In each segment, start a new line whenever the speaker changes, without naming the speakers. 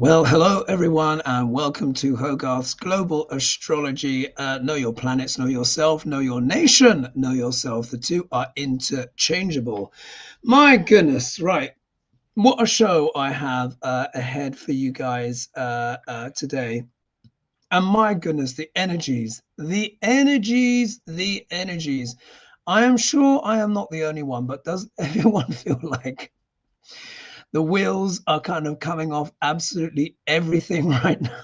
Well, hello everyone, and welcome to Hogarth's Global Astrology. Know your planets, know yourself, know your nation, know yourself. The two are interchangeable. My goodness, right. What a show I have ahead for you guys today. And my goodness, the energies, the energies, the energies. I am sure I am not the only one, but does everyone feel like the wheels are kind of coming off absolutely everything right now?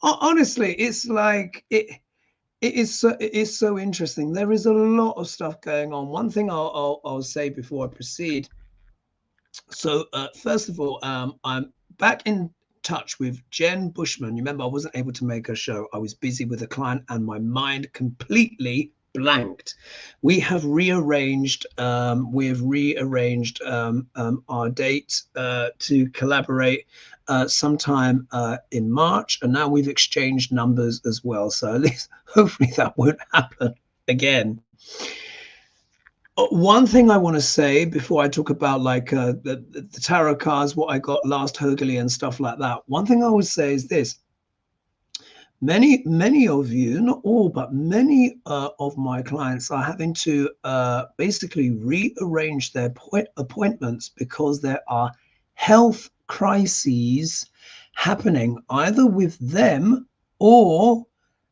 Honestly, it's like it is so interesting. There is a lot of stuff going on. One thing I'll say before I proceed. So first of all, I'm back in touch with Jen Bushman. You remember I wasn't able to make a show. I was busy with a client and my mind completely blanked. We have rearranged our date to collaborate sometime in March, and now we've exchanged numbers as well, so at least hopefully that won't happen again. One thing I want to say before I talk about like the tarot cards, what I got last HoGaLe and stuff like that. One thing I would say is this: many of you, not all, but many of my clients are having to basically rearrange their appointments because there are health crises happening either with them or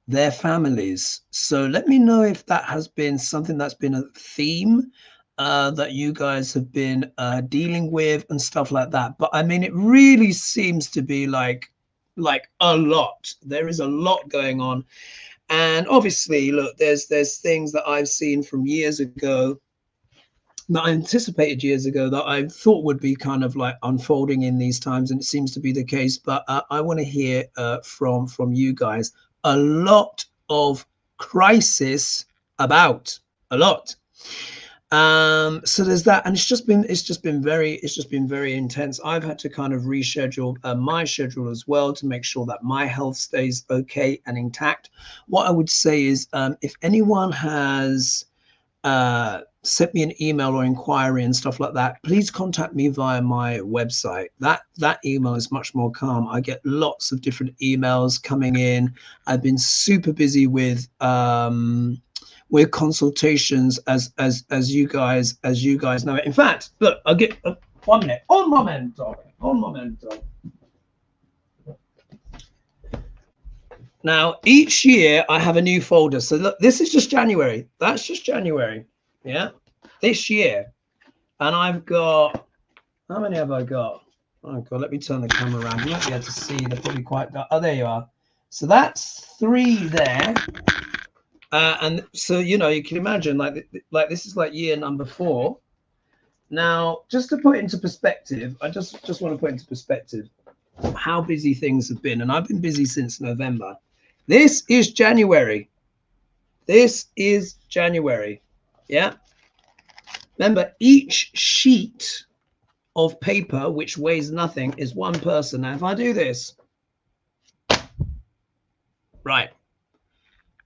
their families. So let me know if that has been something that's been a theme that you guys have been dealing with and stuff like that. But I mean, it really seems to be like a lot. There is a lot going on. And obviously, look, there's things that I've seen from years ago that I anticipated years ago that I thought would be kind of like unfolding in these times, and it seems to be the case. But I want to hear from you guys. A lot of crisis about a lot. So there's that, and it's just been very intense. I've had to kind of reschedule my schedule as well to make sure that my health stays okay and intact. What I would say is, if anyone has sent me an email or inquiry and stuff like that, please contact me via my website. That email is much more calm. I get lots of different emails coming in. I've been super busy with consultations as you guys know it. In fact, look, I'll get 1 minute. Un momento. Now, each year I have a new folder. So look, this is just January. That's just January. Yeah, this year. And I've got, how many have I got? Oh God, let me turn the camera around. You might be able to see. They're probably quite dark. Oh, there you are. So that's 3 there. And so, you know, you can imagine like this is like year number 4. Now, just to put into perspective, I just want to put into perspective how busy things have been. And I've been busy since November. This is January. This is January. Yeah. Remember, each sheet of paper, which weighs nothing, is one person. Now, if I do this, right,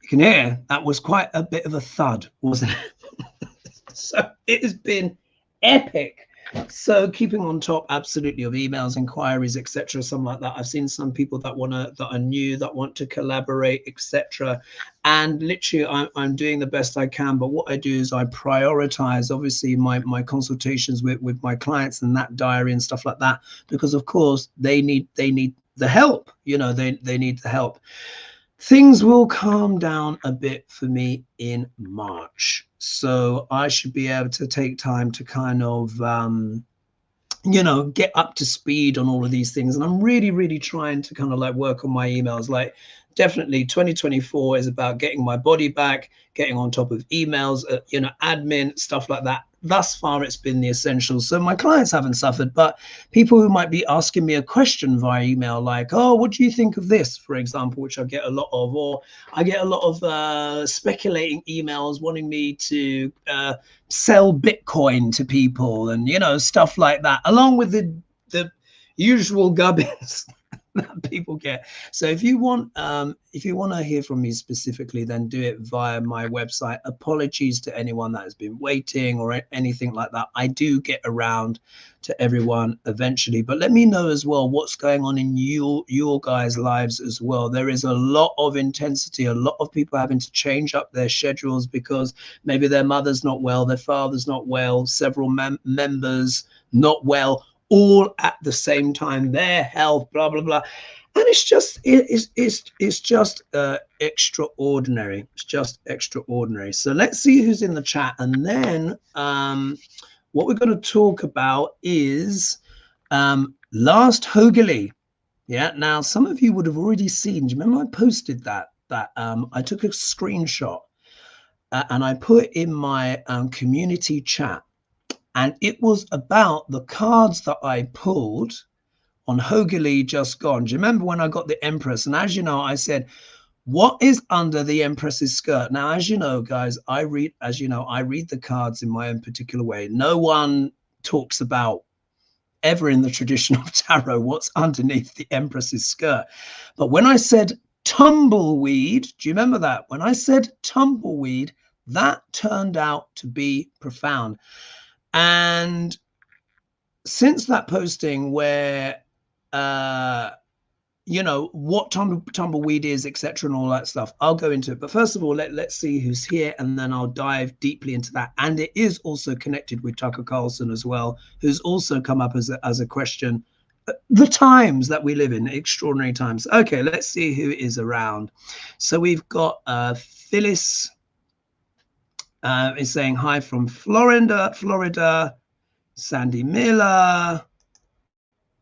you can hear that was quite a bit of a thud, wasn't it? So it has been epic. So keeping on top absolutely of emails, inquiries, etc., something like that. I've seen some people that are new, that want to collaborate, etc. And literally I'm doing the best I can. But what I do is I prioritize obviously my consultations with my clients and that diary and stuff like that, because of course they need the help. You know, they need the help. Things will calm down a bit for me in March. So I should be able to take time to kind of, you know, get up to speed on all of these things. And I'm really trying to kind of like work on my emails. Like definitely 2024 is about getting my body back, getting on top of emails, you know, admin, stuff like that. Thus far, it's been the essentials. So my clients haven't suffered, but people who might be asking me a question via email, like, oh, what do you think of this, for example, which I get a lot of, or I get a lot of speculating emails wanting me to sell Bitcoin to people and, you know, stuff like that, along with the usual gubbins that people get. So if you want to hear from me specifically, then do it via my website. Apologies to anyone that has been waiting or anything like that. I do get around to everyone eventually, but let me know as well what's going on in your guys' lives as well. There is a lot of intensity, a lot of people having to change up their schedules because maybe their mother's not well, their father's not well, several members not well, all at the same time, their health, blah blah blah, and it's just extraordinary. It's just extraordinary. So let's see who's in the chat, and then what we're going to talk about is last HoGaLe. Yeah, now some of you would have already seen. Do you remember I posted that I took a screenshot and I put in my community chat. And it was about the cards that I pulled on HoGaLe just gone. Do you remember when I got the Empress? And as you know, I said, what is under the Empress's skirt? Now, as you know, guys, I read the cards in my own particular way. No one talks about ever in the traditional tarot what's underneath the Empress's skirt. But when I said tumbleweed, do you remember that? When I said tumbleweed, that turned out to be profound. And since that posting where, you know, what tumbleweed is, etc., and all that stuff, I'll go into it. But first of all, let's see who's here, and then I'll dive deeply into that. And it is also connected with Tucker Carlson as well, who's also come up as a question. The times that we live in, extraordinary times. Okay, let's see who is around. So we've got Phyllis. Is saying hi from Florida. Sandy Miller.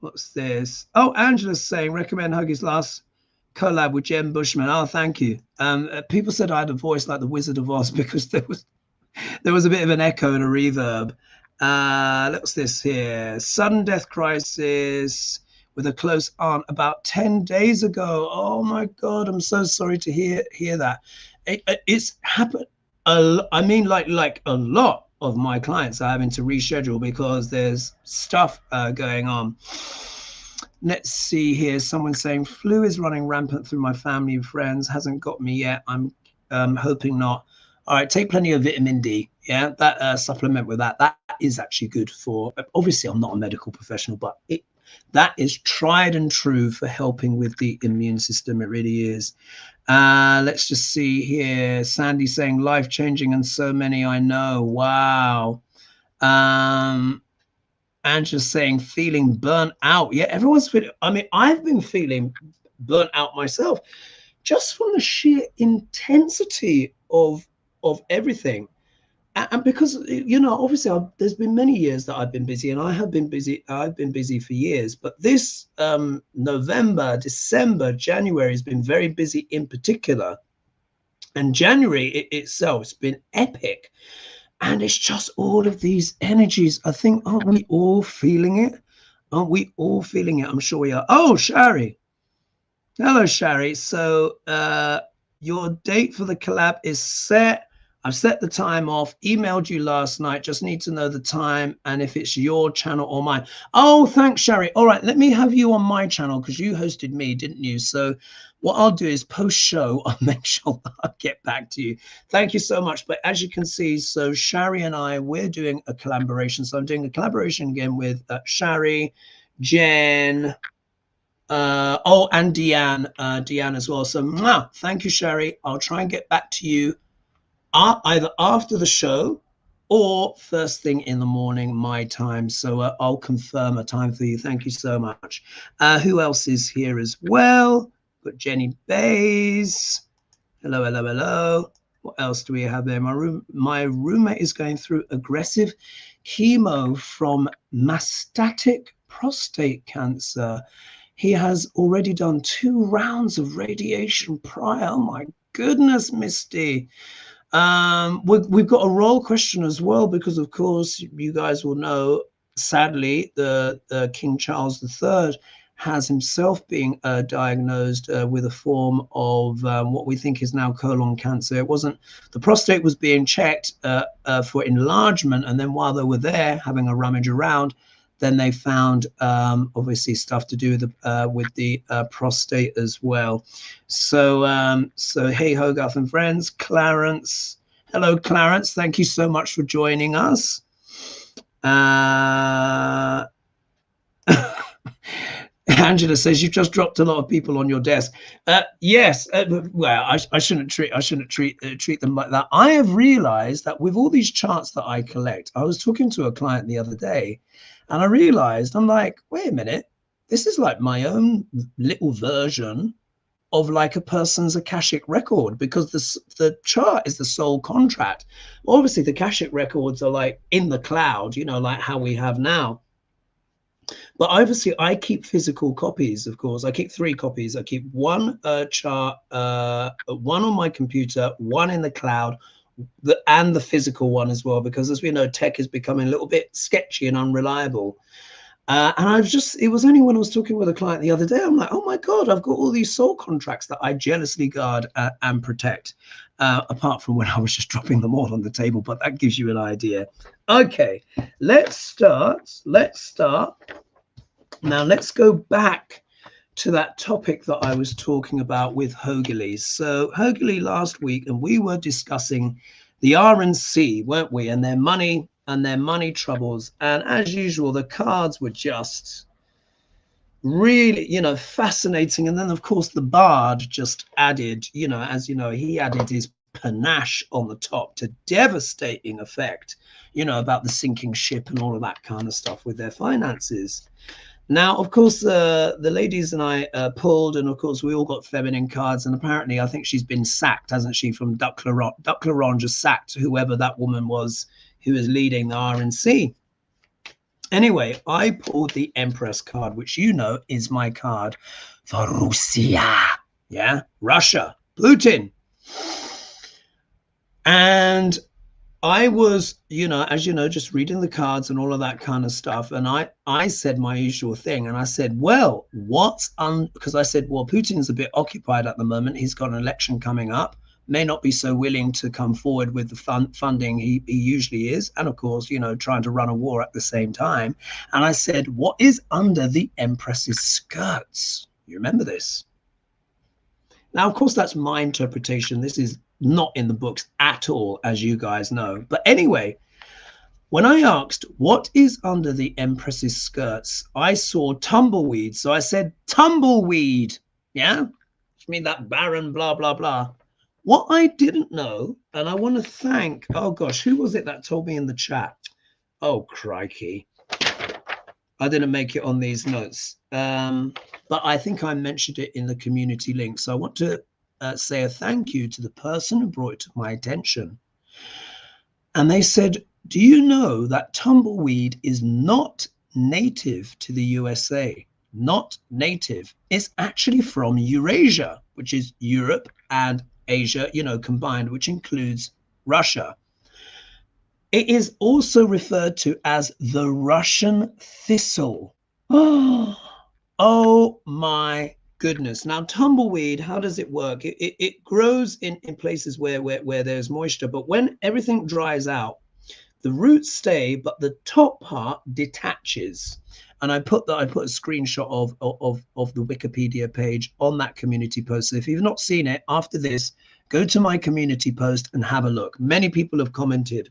What's this? Oh, Angela's saying recommend Huggy's last collab with Jen Bushman. Oh, thank you. People said I had a voice like the Wizard of Oz because there was a bit of an echo and a reverb. What's this here? Sudden death crisis with a close aunt about 10 days ago. Oh my God, I'm so sorry to hear that. It's happened. I mean, like a lot of my clients are having to reschedule because there's stuff going on. Let's see here. Someone saying flu is running rampant through my family and friends. Hasn't got me yet. I'm hoping not. All right, take plenty of vitamin D. Yeah, that supplement with that. That is actually good for. Obviously, I'm not a medical professional, but that is tried and true for helping with the immune system. It really is. Let's just see here. Sandy saying life-changing and so many I know. Wow. Angela's saying feeling burnt out. Yeah, everyone's feeling. I mean, I've been feeling burnt out myself just from the sheer intensity of everything. And because, you know, obviously there's been many years that I've been busy, and I have been busy. I've been busy for years. But this November, December, January has been very busy in particular. And January itself has been epic. And it's just all of these energies. I think, aren't we all feeling it? Aren't we all feeling it? I'm sure we are. Oh, Sheri. Hello, Sheri. So your date for the collab is set. I've set the time off, emailed you last night, just need to know the time and if it's your channel or mine. Oh, thanks, Sheri. All right, let me have you on my channel because you hosted me, didn't you? So what I'll do is post-show, I'll make sure that I'll get back to you. Thank you so much. But as you can see, so Sheri and I, we're doing a collaboration. So I'm doing a collaboration again with Sheri, Jen, and Deann as well. So thank you, Sheri. I'll try and get back to you either after the show or first thing in the morning, my time. So I'll confirm a time for you. Thank you so much. Who else is here as well? Got Jenny Bays. Hello, hello, hello. What else do we have there? My roommate is going through aggressive chemo from metastatic prostate cancer. He has already done 2 rounds of radiation prior. Oh my goodness, Misty. We've got a roll question as well, because of course you guys will know, sadly, the King Charles III has himself been diagnosed with a form of what we think is now colon cancer. It wasn't, the prostate was being checked for enlargement, and then while they were there having a rummage around, Then they found obviously stuff to do with the prostate as well. So hey, Hogarth and friends, Clarence. Hello, Clarence. Thank you so much for joining us. Angela says you've just dropped a lot of people on your desk. Yes, well, I shouldn't treat them like that. I have realized that with all these charts that I collect, I was talking to a client the other day, and I realized, I'm like, wait a minute, this is like my own little version of like a person's Akashic record, because the chart is the soul contract. Obviously, the Akashic records are like in the cloud, you know, like how we have now. But obviously, I keep physical copies, of course. I keep 3 copies. I keep one chart, one on my computer, one in the cloud, and the physical one as well, because as we know, tech is becoming a little bit sketchy and unreliable. And it was only when I was talking with a client the other day, I'm like, oh my God, I've got all these soul contracts that I jealously guard and protect, apart from when I was just dropping them all on the table. But that gives you an idea. Okay, let's start. Now, let's go back to that topic that I was talking about with HoGaLe. So HoGaLe last week, and we were discussing the RNC, weren't we? And their money troubles. And as usual, the cards were just really, you know, fascinating. And then, of course, the Bard just added, you know, as you know, he added his panache on the top to devastating effect, you know, about the sinking ship and all of that kind of stuff with their finances. Now, of course, the ladies and I pulled, and of course, we all got feminine cards. And apparently, I think she's been sacked, hasn't she, from Duc Laurent just sacked whoever that woman was who is leading the RNC. Anyway, I pulled the Empress card, which you know is my card for Russia. Yeah, Russia, Putin. And I was, you know, as you know, just reading the cards and all of that kind of stuff. And I said my usual thing. And I said, well, because I said, well, Putin's a bit occupied at the moment. He's got an election coming up, may not be so willing to come forward with the funding he usually is. And of course, you know, trying to run a war at the same time. And I said, what is under the Empress's skirts? You remember this? Now, of course, that's my interpretation. This is not in the books at all, as you guys know. But anyway, when I asked what is under the Empress's skirts, I saw tumbleweed. So I said tumbleweed. Yeah, which means that barren blah blah blah. What I didn't know, and I want to thank, oh gosh, who was it that told me in the chat? Oh crikey, I didn't make it on these notes, but I think I mentioned it in the community link. So I want to say a thank you to the person who brought it to my attention. And they said, do you know that tumbleweed is not native to the USA? Not native. It's actually from Eurasia, which is Europe and Asia, you know, combined, which includes Russia. It is also referred to as the Russian thistle. Oh my goodness. Now, tumbleweed, how does it work? It grows in places where there's moisture, but when everything dries out, the roots stay, but the top part detaches. And I put a screenshot of the Wikipedia page on that community post. So if you've not seen it, after this, go to my community post and have a look. Many people have commented.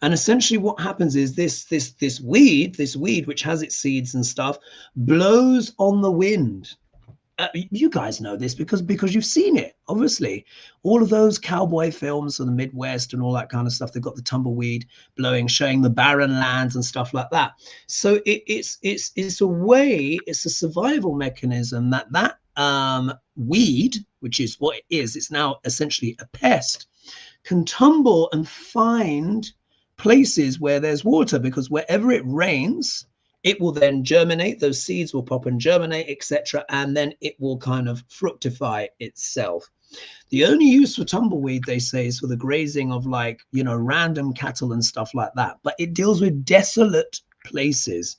And essentially what happens is this weed, which has its seeds and stuff, blows on the wind. You guys know this because you've seen it, obviously. All of those cowboy films from the Midwest and all that kind of stuff, they've got the tumbleweed blowing, showing the barren lands and stuff like that. So it's a way, it's a survival mechanism that weed, which is what it is, it's now essentially a pest, can tumble and find places where there's water, because wherever it rains, it will then germinate, those seeds will pop and germinate, etc. And then it will kind of fructify itself. The only use for tumbleweed, they say, is for the grazing of, like, you know, random cattle and stuff like that. But it deals with desolate places.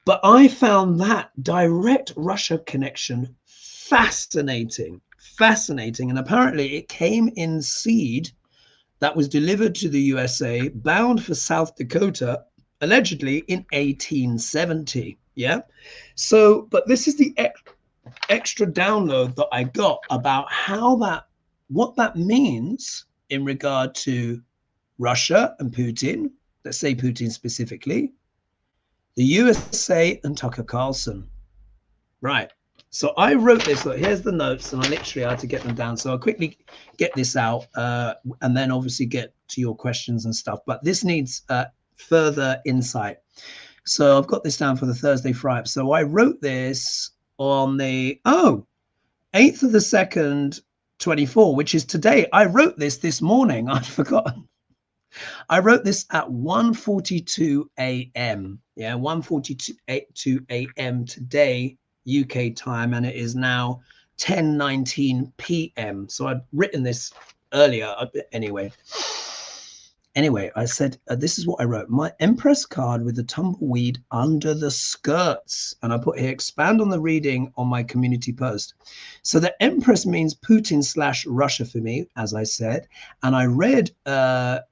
But I found that direct Russia connection fascinating. And apparently it came in seed that was delivered to the USA, bound for South Dakota, allegedly in 1870. Yeah. So, but this is the extra download that I got about what that means in regard to Russia and Putin. Let's say Putin specifically, the USA and Tucker Carlson. Right. So I wrote this. Look, here's the notes, and I literally had to get them down. So I'll quickly get this out, and then obviously get to your questions and stuff. But this needs further insight. So I've got this down for the Thursday Friday. So I wrote this on the 8th of the 2nd, 24, which is today. I wrote this morning. I'd forgotten. I wrote this at 1:42 a.m. Yeah, 1:42 a.m. today, UK time, and it is now 10:19 p.m. So I'd written this earlier. Anyway, I said, this is what I wrote. My Empress card with the tumbleweed under the skirts. And I put here, expand on the reading on my community post. So the Empress means Putin/Russia for me, as I said. And I read the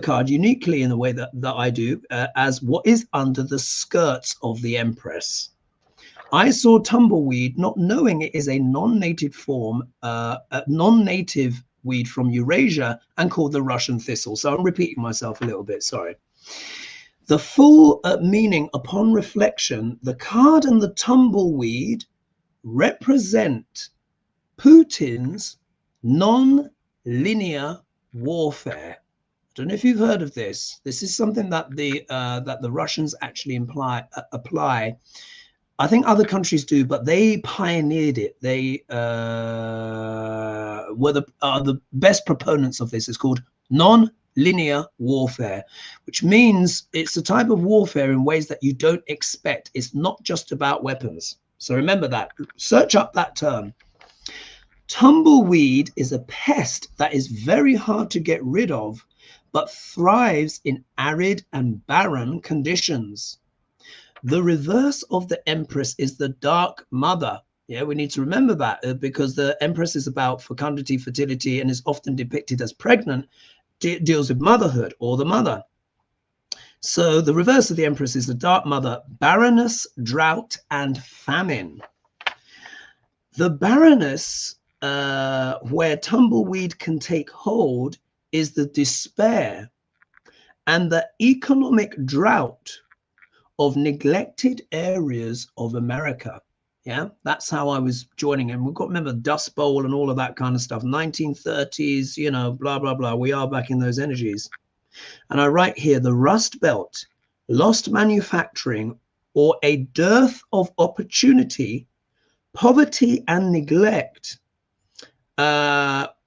card uniquely in the way that I do, as what is under the skirts of the Empress. I saw tumbleweed, not knowing it is a non-native form, non-native weed from Eurasia, and called the Russian thistle. So I'm repeating myself a little bit, sorry. The full meaning upon reflection, the card and the tumbleweed represent Putin's non-linear warfare. I don't know if you've heard of this. This is something that the Russians actually apply. I think other countries do, but they pioneered it. They were the best proponents of this. It's called non-linear warfare, which means it's a type of warfare in ways that you don't expect. It's not just about weapons. So remember that. Search up that term. Tumbleweed is a pest that is very hard to get rid of, but thrives in arid and barren conditions. The reverse of the Empress is the Dark Mother. Yeah, we need to remember that because the Empress is about fecundity, fertility, and is often depicted as pregnant, deals with motherhood or the mother. So the reverse of the Empress is the Dark Mother, barrenness, drought, and famine. The barrenness where tumbleweed can take hold is the despair and the economic drought of neglected areas of America. Yeah, that's how I was joining him. We've got to remember Dust Bowl and all of that kind of stuff, 1930s, you know, blah, blah, blah. We are back in those energies. And I write here, the Rust Belt, lost manufacturing, or a dearth of opportunity, poverty and neglect,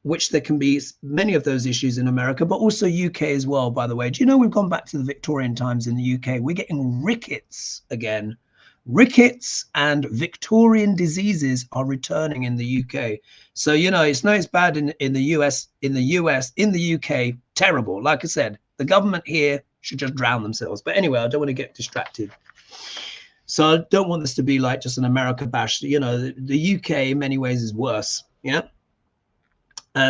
which there can be many of those issues in America, but also UK as well, by the way. Do you know we've gone back to the Victorian times in the UK? We're getting rickets again. Rickets and Victorian diseases are returning in the UK. So, you know, it's not as bad in the US, in the UK, terrible. Like I said, the government here should just drown themselves. But anyway, I don't want to get distracted. So I don't want this to be like just an America bash. You know, the UK in many ways is worse. Yeah.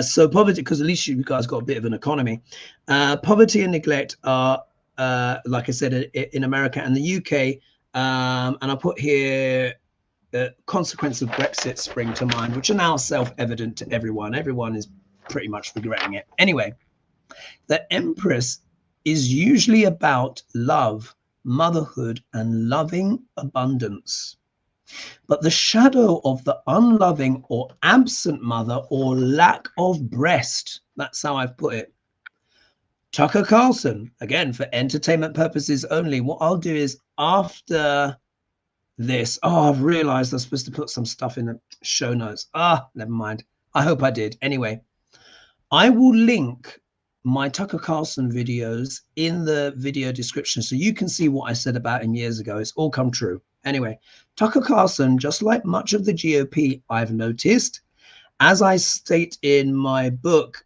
So poverty, because at least you guys got a bit of an economy. Poverty and neglect are, like I said, in America and the UK. And I put here the consequence of Brexit spring to mind, which are now self-evident to everyone. Everyone is pretty much regretting it. Anyway, the Empress is usually about love, motherhood, and loving abundance. But the shadow of the unloving or absent mother or lack of breast, that's how I've put it. Tucker Carlson, again, for entertainment purposes only. What I'll do is after this, I've realized I'm supposed to put some stuff in the show notes. Never mind. I hope I did. Anyway, I will link my Tucker Carlson videos in the video description so you can see what I said about him years ago. It's all come true. Anyway, Tucker Carlson, just like much of the GOP, I've noticed, as I state in my book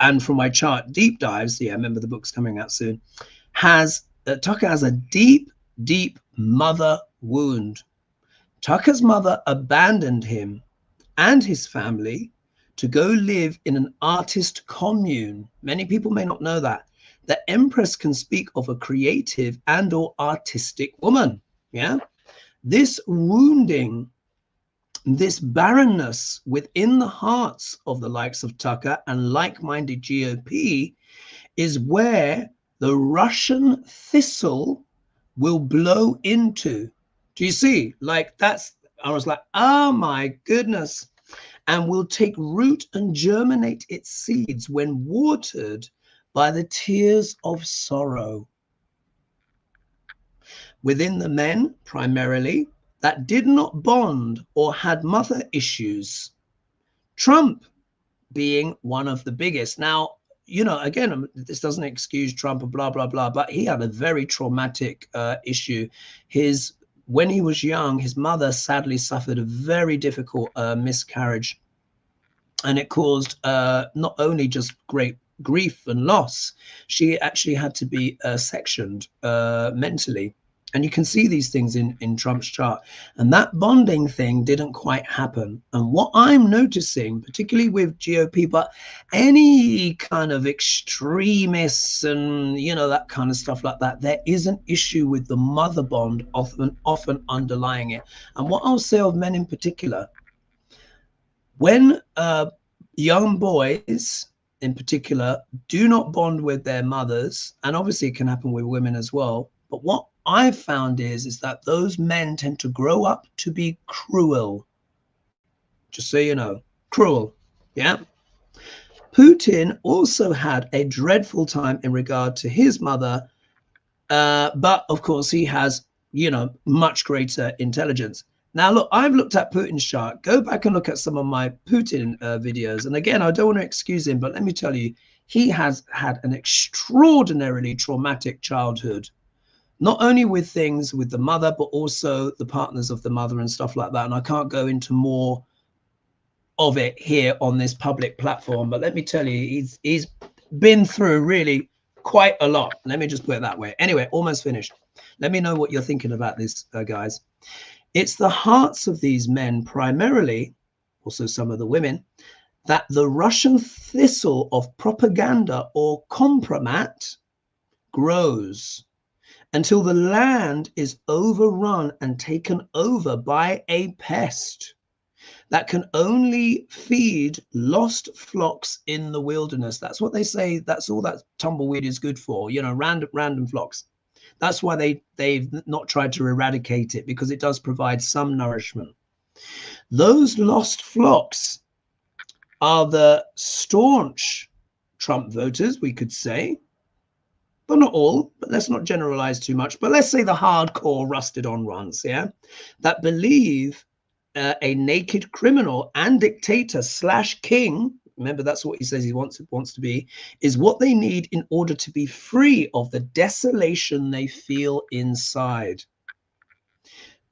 and from my chart deep dives, yeah, remember the book's coming out soon, Tucker has a deep, deep mother wound. Tucker's mother abandoned him and his family to go live in an artist commune. Many people may not know that. The Empress can speak of a creative and or artistic woman. Yeah, this wounding, this barrenness within the hearts of the likes of Tucker and like-minded GOP is where the Russian thistle will blow into. Do you see? Like, that's, I was like, oh my goodness. And will take root and germinate its seeds when watered by the tears of sorrow. Within the men, primarily, that did not bond or had mother issues. Trump being one of the biggest. Now, you know, again, this doesn't excuse Trump or blah, blah, blah, but he had a very traumatic issue. When he was young, his mother sadly suffered a very difficult miscarriage. And it caused not only just great grief and loss, she actually had to be sectioned mentally. And you can see these things in Trump's chart. And that bonding thing didn't quite happen. And what I'm noticing, particularly with GOP, but any kind of extremists and, you know, that kind of stuff like that, there is an issue with the mother bond often underlying it. And what I'll say of men in particular, when young boys in particular do not bond with their mothers, and obviously it can happen with women as well, but what I've found is that those men tend to grow up to be cruel. Just so you know, cruel. Yeah. Putin also had a dreadful time in regard to his mother, but of course he has, you know, much greater intelligence. Now, look, I've looked at Putin's chart. Go back and look at some of my Putin videos. And again, I don't want to excuse him, but let me tell you, he has had an extraordinarily traumatic childhood. Not only with things with the mother, but also the partners of the mother and stuff like that. And I can't go into more of it here on this public platform. But let me tell you, he's been through really quite a lot. Let me just put it that way. Anyway, almost finished. Let me know what you're thinking about this, guys. It's the hearts of these men primarily, also some of the women, that the Russian thistle of propaganda or compromat grows until the land is overrun and taken over by a pest that can only feed lost flocks in the wilderness. That's what they say. That's all that tumbleweed is good for, you know, random flocks. That's why they've not tried to eradicate it, because it does provide some nourishment. Those lost flocks are the staunch Trump voters, we could say, but not all, but let's not generalize too much. But let's say the hardcore rusted on ones, yeah, that believe a naked criminal and dictator / king, remember that's what he says he wants to be, is what they need in order to be free of the desolation they feel inside.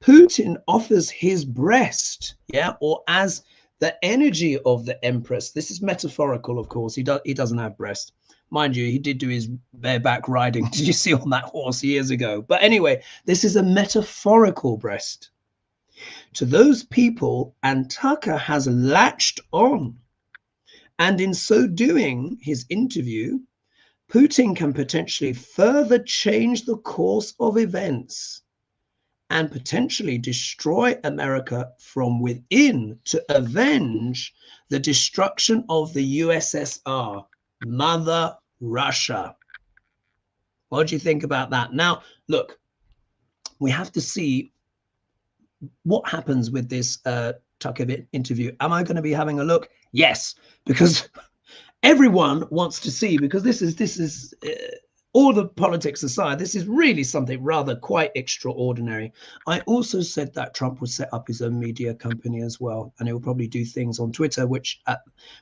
Putin offers his breast, yeah, or as the energy of the Empress. This is metaphorical, of course. He doesn't have breast. Mind you, he did do his bareback riding. Did you see on that horse years ago? But anyway, this is a metaphorical breast. To those people, and Tucker has latched on. And in so doing, his interview, Putin can potentially further change the course of events and potentially destroy America from within to avenge the destruction of the USSR, Mother Russia. What do you think about that? Now, look, we have to see what happens with this Tucker interview. Am I going to be having a look? Yes, because everyone wants to see, because this is all the politics aside, this is really something rather quite extraordinary. I also said that Trump would set up his own media company as well, and he will probably do things on Twitter, which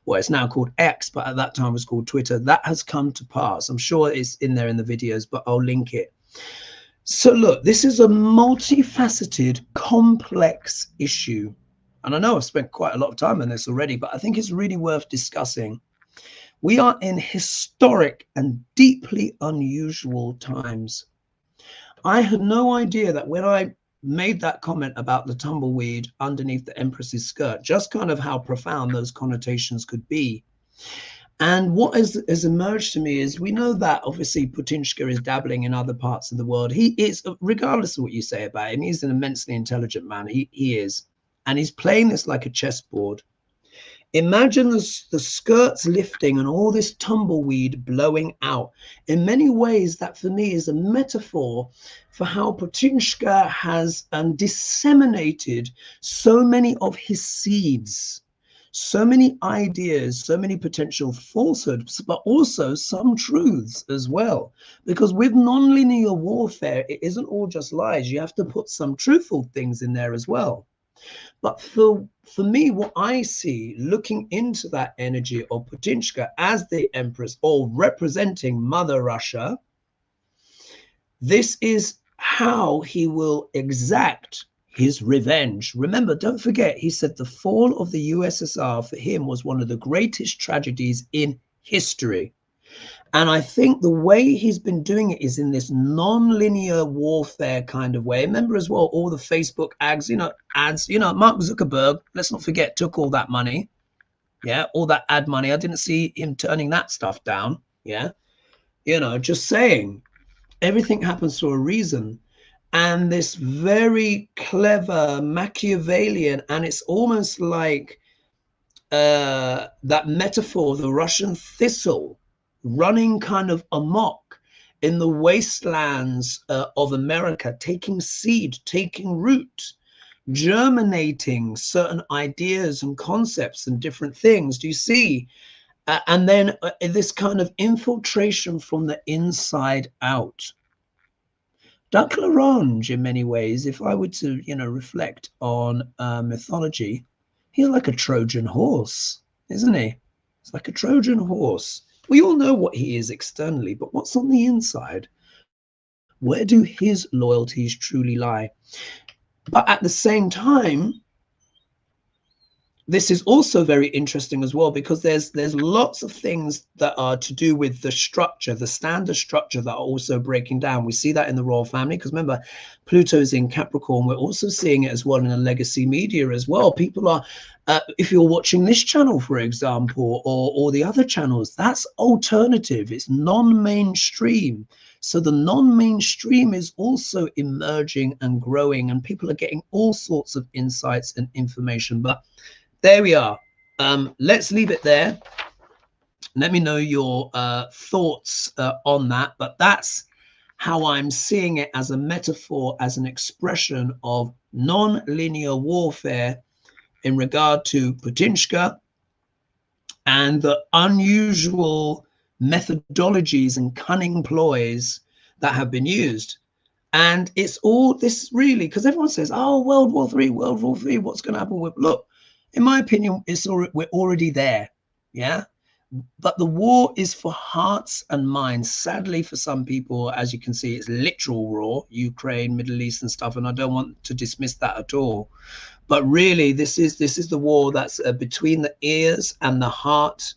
well, it's now called X, but at that time was called Twitter. That has come to pass. I'm sure it's in there in the videos, but I'll link it. So look, this is a multifaceted, complex issue. And I know I've spent quite a lot of time on this already, but I think it's really worth discussing. We are in historic and deeply unusual times. I had no idea that when I made that comment about the tumbleweed underneath the Empress's skirt, just kind of how profound those connotations could be. And what has emerged to me is we know that obviously Putinska is dabbling in other parts of the world. He is, regardless of what you say about him, he's an immensely intelligent man. He is. And he's playing this like a chessboard. Imagine the skirts lifting and all this tumbleweed blowing out. In many ways, that for me is a metaphor for how Putinska has disseminated so many of his seeds, so many ideas, so many potential falsehoods, but also some truths as well. Because with nonlinear warfare, it isn't all just lies. You have to put some truthful things in there as well. But for me, what I see looking into that energy of Putinska as the Empress or representing Mother Russia, this is how he will exact his revenge. Remember, don't forget, he said the fall of the USSR for him was one of the greatest tragedies in history. And I think the way he's been doing it is in this non-linear warfare kind of way. Remember as well, all the Facebook ads, Mark Zuckerberg, let's not forget, took all that money. Yeah, all that ad money. I didn't see him turning that stuff down. Yeah, just saying, everything happens for a reason. And this very clever Machiavellian, and it's almost like that metaphor of the Russian thistle running kind of amok in the wastelands of America, taking seed, taking root, germinating certain ideas and concepts and different things. Do you see? And then this kind of infiltration from the inside out. Duck Larange, in many ways, if I were to, reflect on mythology, he's like a Trojan horse, isn't he? It's like a Trojan horse. We all know what he is externally, but what's on the inside? Where do his loyalties truly lie? But at the same time, this is also very interesting as well, because there's lots of things that are to do with the structure, the standard structure, that are also breaking down. We see that in the royal family, because remember, Pluto's in Capricorn. We're also seeing it as well in the legacy media as well. People are, if you're watching this channel, for example, or the other channels, that's alternative. It's non-mainstream. So the non-mainstream is also emerging and growing, and people are getting all sorts of insights and information. But there we are. Let's leave it there. Let me know your thoughts on that. But that's how I'm seeing it, as a metaphor, as an expression of non-linear warfare in regard to Putinska and the unusual methodologies and cunning ploys that have been used. And it's all this really, because everyone says, oh, World War III, what's going to happen with, look, in my opinion, we're already there, yeah? But the war is for hearts and minds. Sadly, for some people, as you can see, it's literal war, Ukraine, Middle East and stuff, and I don't want to dismiss that at all. But really, this is the war that's between the ears and the heart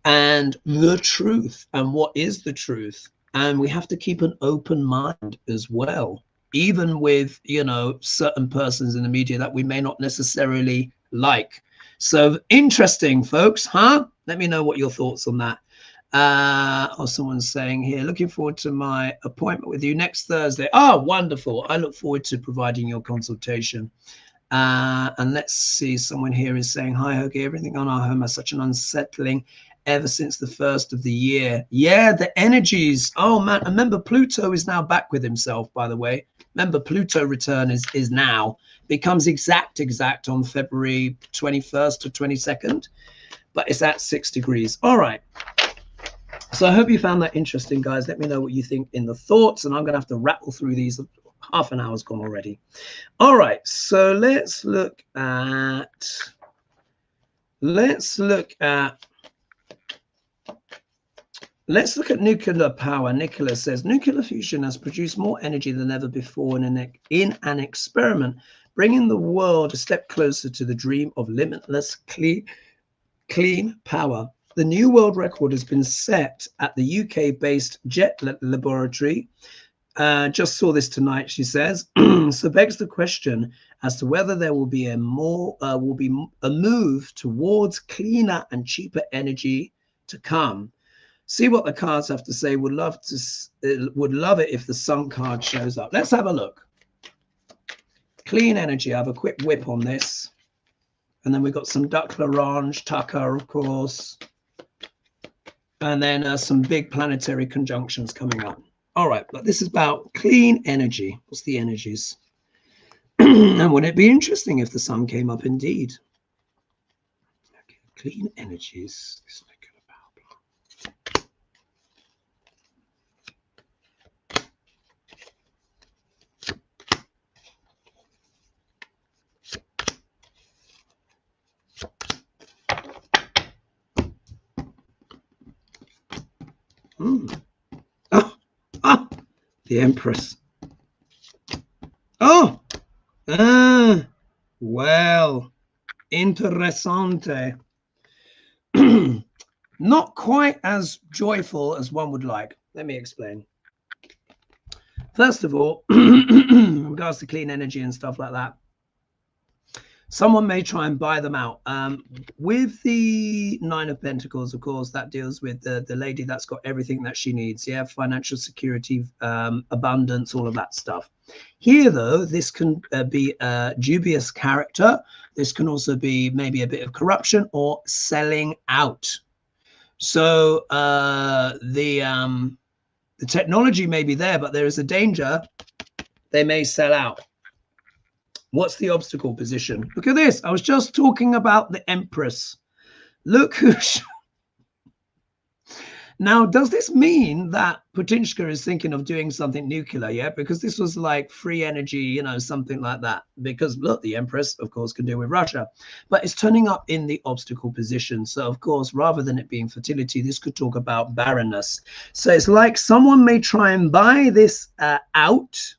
and the truth. And what is the truth? And we have to keep an open mind as well, even with, certain persons in the media that we may not necessarily like. So interesting, folks, huh? Let me know what your thoughts on that. Someone's saying here, looking forward to my appointment with you next Thursday. Oh, wonderful. I look forward to providing your consultation. And let's see, someone here is saying, hi, HoGaLe, everything on our home has such an unsettling ever since the first of the year. Yeah, the energies. Oh, man. Remember, Pluto is now back with himself, by the way. Remember, Pluto return is now. Becomes exact on February 21st to 22nd. But it's at 6 degrees. All right. So I hope you found that interesting, guys. Let me know what you think in the thoughts. And I'm going to have to rattle through these. Half an hour's gone already. All right. So let's look at nuclear power. Nicholas says, nuclear fusion has produced more energy than ever before in an experiment, bringing the world a step closer to the dream of limitless clean power. The new world record has been set at the UK-based Jet Laboratory. Just saw this tonight, she says. So begs the question as to whether there will be a move towards cleaner and cheaper energy to come. See what the cards have to say. Would love it if the Sun card shows up. Let's have a look. Clean energy. I have a quick whip on this. And then we've got some Duck L'Orange, Tucker, of course. And then some big planetary conjunctions coming up. All right, but this is about clean energy. What's the energies? And wouldn't it be interesting if the Sun came up indeed? Okay, clean energies. The Empress. Oh, well, interessante. Not quite as joyful as one would like. Let me explain. First of all, in regards to clean energy and stuff like that, someone may try and buy them out. With the Nine of Pentacles, of course, that deals with the lady that's got everything that she needs. Yeah, financial security, abundance, all of that stuff. Here, though, this can be a dubious character. This can also be maybe a bit of corruption or selling out. So the technology may be there, but there is a danger they may sell out. What's the obstacle position? Look at this. I was just talking about the Empress. Look who... Now, does this mean that Putinska is thinking of doing something nuclear? Yeah, because this was like free energy, you know, something like that. Because look, the Empress, of course, can deal with Russia. But it's turning up in the obstacle position. So, of course, rather than it being fertility, this could talk about barrenness. So it's like someone may try and buy this out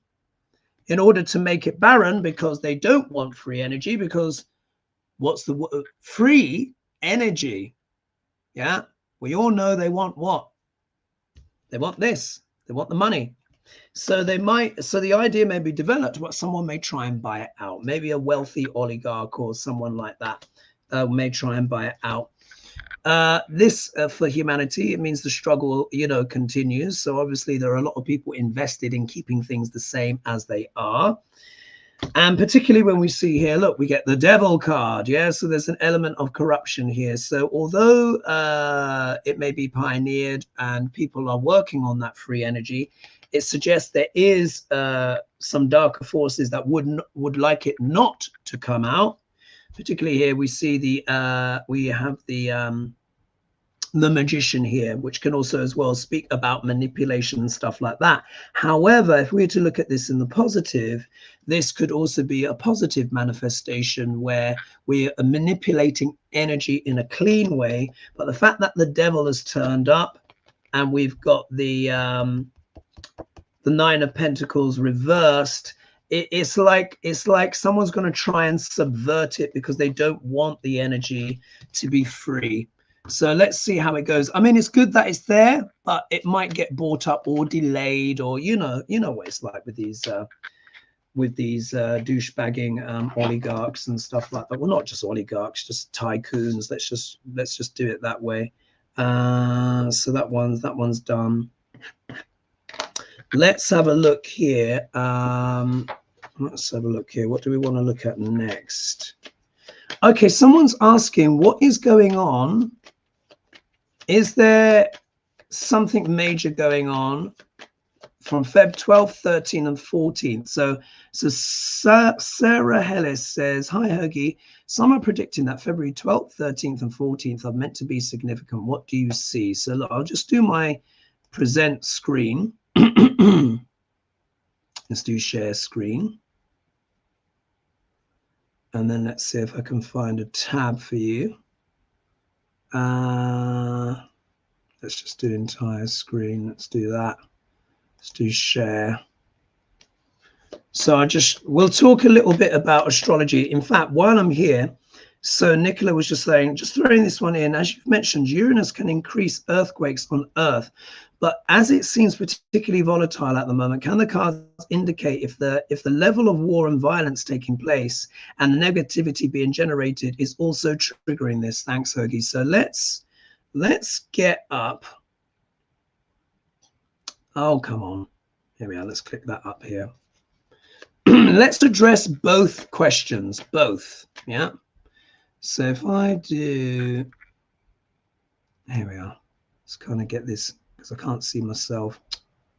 in order to make it barren because they don't want free energy, because what's the free energy? Yeah, we all know they want what? They want this. They want the money. So they might, so the idea may be developed, but someone may try and buy it out. Maybe a wealthy oligarch or someone like that may try and buy it out. This for humanity, it means the struggle, you know, continues. So obviously there are a lot of people invested in keeping things the same as they are. And particularly when we see here, look, we get the Devil card. Yeah, so there's an element of corruption here. So although it may be pioneered and people are working on that free energy, it suggests there is some darker forces that would like it not to come out. Particularly here, we see we have the Magician here, which can also as well speak about manipulation and stuff like that. However, if we were to look at this in the positive, this could also be a positive manifestation where we are manipulating energy in a clean way. But the fact that the Devil has turned up and we've got the Nine of Pentacles reversed, it's like someone's going to try and subvert it because they don't want the energy to be free. So let's see how it goes. I mean, it's good that it's there, but it might get bought up or delayed, or you know what it's like with these douchebagging oligarchs and stuff like that. Well, not just oligarchs, just tycoons. Let's just do it that way. So that one's done. Let's have a look here. Let's have a look here. What do we want to look at next? Okay, someone's asking, what is going on? Is there something major going on from Feb 12th, 13th, and 14th? So Sarah Hellis says, hi, HoGaLe. Some are predicting that February 12th, 13th, and 14th are meant to be significant. What do you see? So look, I'll just do my present screen. Let's do share screen. And then let's see if I can find a tab for you. Let's just do entire screen. Let's do that. Let's do share. So we'll talk a little bit about astrology. In fact, while I'm here, so Nicola was just saying, just throwing this one in, as you've mentioned, Uranus can increase earthquakes on Earth. But as it seems particularly volatile at the moment, can the cards indicate if the level of war and violence taking place and the negativity being generated is also triggering this? Thanks, HoGaLe. So let's let's get up. Oh, come on. Here we are. Let's click that up here. Let's address both questions, both. Yeah. So if I do, here we are. Let's kind of get this because I can't see myself.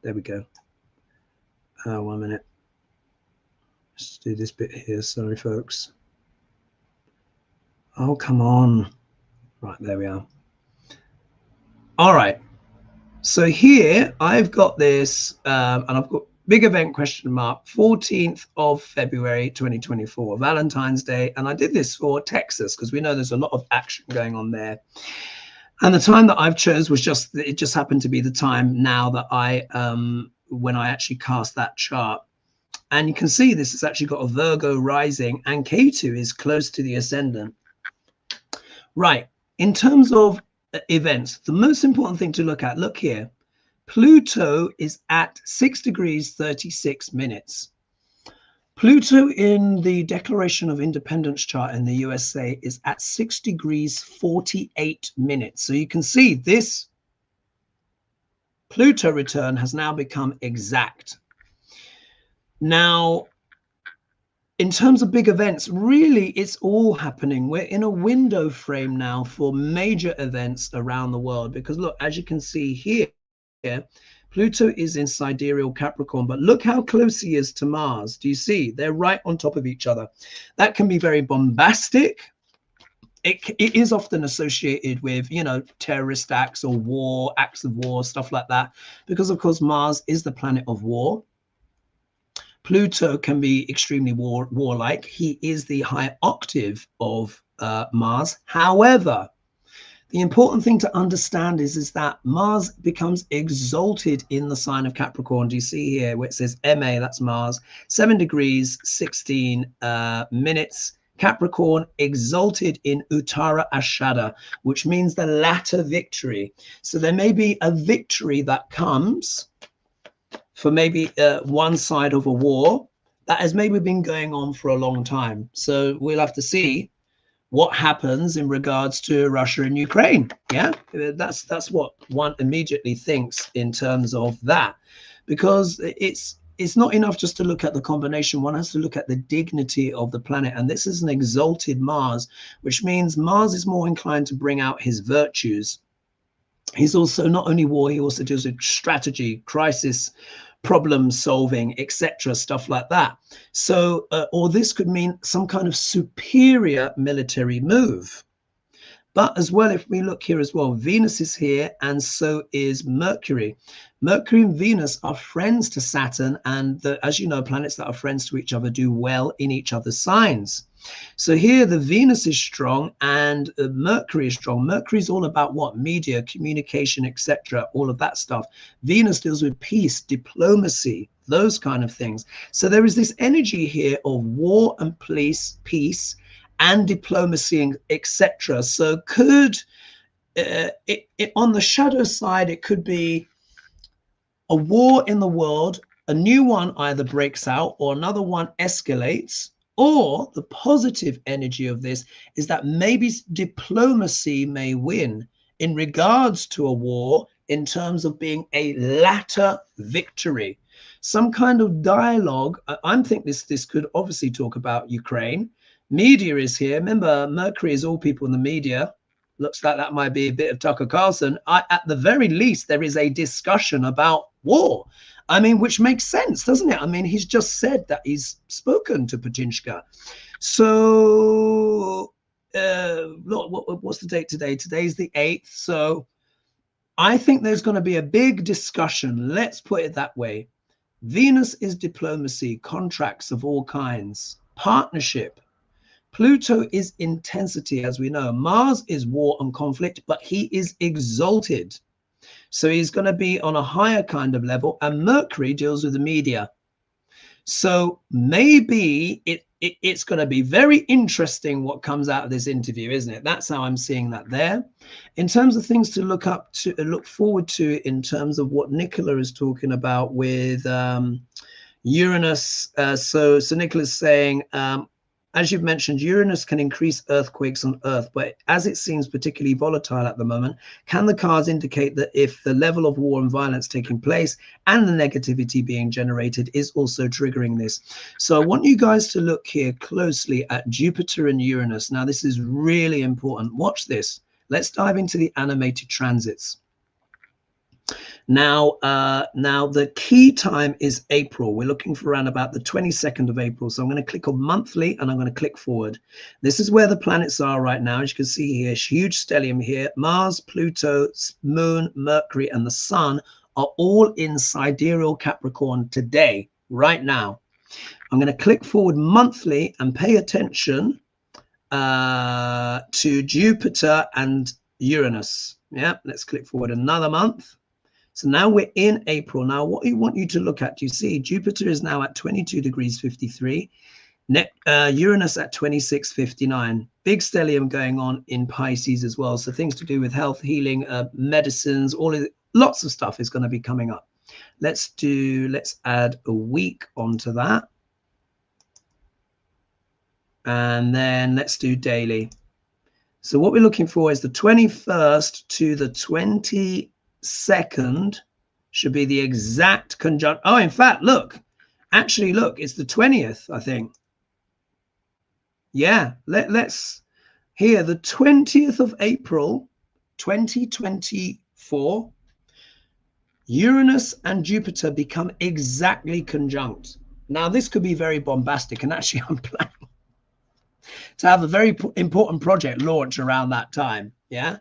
There we go. 1 minute. Let's do this bit here. Sorry, folks. Oh, come on. Right, there we are. All right. So here I've got this, and I've got big event question mark, 14th of February 2024, Valentine's Day. And I did this for Texas because we know there's a lot of action going on there. And the time that I've chose was it just happened to be the time now that when I actually cast that chart. And you can see this has actually got a Virgo rising and K2 is close to the ascendant. Right. In terms of events, the most important thing to look at, look here, Pluto is at 6 degrees 36 minutes. Pluto in the Declaration of Independence chart in the USA is at 6 degrees 48 minutes. So you can see this Pluto return has now become exact. Now, in terms of big events, really, it's all happening. We're in a window frame now for major events around the world because, look, as you can see here, Pluto is in sidereal Capricorn, but look how close he is to Mars. Do you see? They're right on top of each other. That can be very bombastic. It is often associated with, you know, terrorist acts or war, acts of war, stuff like that, because, of course, Mars is the planet of war. Pluto can be extremely warlike. He is the high octave of Mars. However, the important thing to understand is that Mars becomes exalted in the sign of Capricorn. Do you see here where it says MA, that's Mars, 7 degrees, 16 minutes. Capricorn exalted in Uttara Ashada, which means the latter victory. So there may be a victory that comes for maybe one side of a war that has maybe been going on for a long time. So we'll have to see what happens in regards to Russia and Ukraine. Yeah, that's what one immediately thinks in terms of that, because it's not enough just to look at the combination. One has to look at the dignity of the planet. And this is an exalted Mars, which means Mars is more inclined to bring out his virtues. He's also not only war, he also deals with strategy, crisis, problem solving, etc., stuff like that. So, or this could mean some kind of superior military move. But as well, if we look here as well, Venus is here and so is Mercury. Mercury and Venus are friends to Saturn, and as you know, planets that are friends to each other do well in each other's signs. So here the Venus is strong and Mercury is strong. Mercury is all about what? Media, communication, etc., all of that stuff. Venus deals with peace, diplomacy, those kind of things. So there is this energy here of war and peace and diplomacy, etc. So could on the shadow side, it could be a war in the world, a new one either breaks out or another one escalates. Or the positive energy of this is that maybe diplomacy may win in regards to a war in terms of being a latter victory. Some kind of dialogue. I think this could obviously talk about Ukraine. Media is here. Remember, Mercury is all people in the media. Looks like that might be a bit of Tucker Carlson. At the very least, there is a discussion about war. I mean, which makes sense, doesn't it? I mean, he's just said that he's spoken to Putinska. So, look, what's the date today? Today's the 8th. So I think there's going to be a big discussion. Let's put it that way. Venus is diplomacy, contracts of all kinds, partnership. Pluto is intensity, as we know. Mars is war and conflict, but he is exalted. So he's going to be on a higher kind of level, and Mercury deals with the media. So maybe it's going to be very interesting what comes out of this interview, isn't it? That's how I'm seeing that there. In terms of things to look forward to in terms of what Nicola is talking about with Uranus. So Nicola's saying, as you've mentioned, Uranus can increase earthquakes on Earth, but as it seems particularly volatile at the moment, can the cards indicate that if the level of war and violence taking place and the negativity being generated is also triggering this? So I want you guys to look here closely at Jupiter and Uranus. Now, this is really important. Watch this. Let's dive into the animated transits. Now, the key time is April. We're looking for around about the 22nd of April. So I'm going to click on monthly and I'm going to click forward. This is where the planets are right now. As you can see here, huge stellium here. Mars, Pluto, Moon, Mercury, and the Sun are all in sidereal Capricorn today, right now. I'm going to click forward monthly and pay attention to Jupiter and Uranus. Yeah, let's click forward another month. So now we're in April. Now, what I want you to look at, you see Jupiter is now at 22 degrees 53, Uranus at 26:59. Big stellium going on in Pisces as well. So things to do with health, healing, medicines, lots of stuff is going to be coming up. Let's add a week onto that. And then let's do daily. So what we're looking for is the 21st to the 22nd should be the exact conjunct. Oh, in fact, look, actually, look, it's the 20th, I think. Yeah, let's here, the 20th of April, 2024, Uranus and Jupiter become exactly conjunct. Now, this could be very bombastic, and actually, I'm planning to have a very important project launch around that time. Yeah.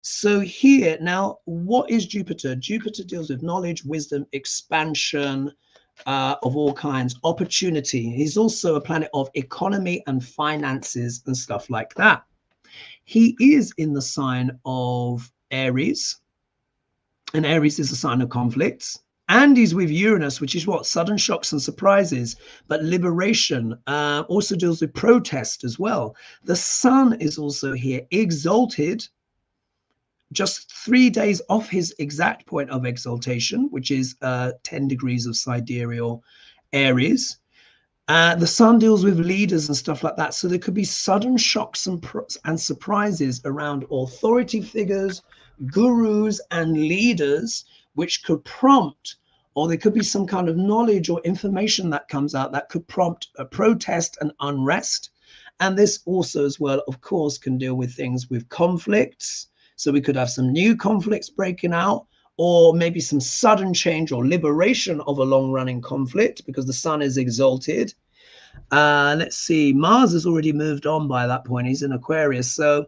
So here now, what is Jupiter? Jupiter deals with knowledge, wisdom, expansion of all kinds, opportunity. He's also a planet of economy and finances and stuff like that. He is in the sign of Aries, and Aries is a sign of conflicts. And he's with Uranus, which is what? Sudden shocks and surprises, but liberation. Also deals with protest as well. The Sun is also here, exalted, just 3 days off his exact point of exaltation, which is 10 degrees of sidereal Aries. The Sun deals with leaders and stuff like that. So there could be sudden shocks and surprises around authority figures, gurus, and leaders, which could prompt, or there could be some kind of knowledge or information that comes out that could prompt a protest and unrest. And this also as well, of course, can deal with things with conflicts. So we could have some new conflicts breaking out, or maybe some sudden change or liberation of a long-running conflict because the Sun is exalted. Let's see, Mars has already moved on by that point. He's in Aquarius. So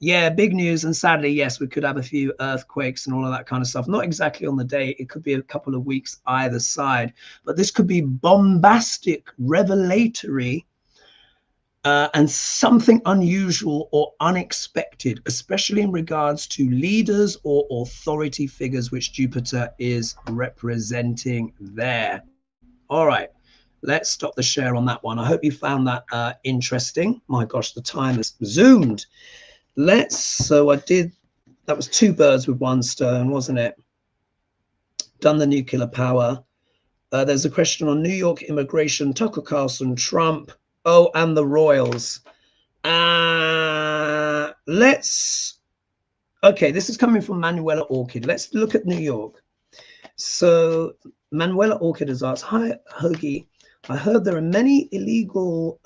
yeah, big news. And sadly, yes, we could have a few earthquakes and all of that kind of stuff. Not exactly on the day. It could be a couple of weeks either side. But this could be bombastic, revelatory, and something unusual or unexpected, especially in regards to leaders or authority figures, which Jupiter is representing there. All right, let's stop the share on that one. I hope you found that interesting. My gosh, the time has zoomed. So that was 2 birds with 1 stone, wasn't it? Done the nuclear power. There's a question on New York immigration, Tucker Carlson, Trump. Oh, and the royals. Okay, this is coming from Manuela Orchid. Let's look at New York. So Manuela Orchid has asked, hi, Hoagie. I heard there are many illegal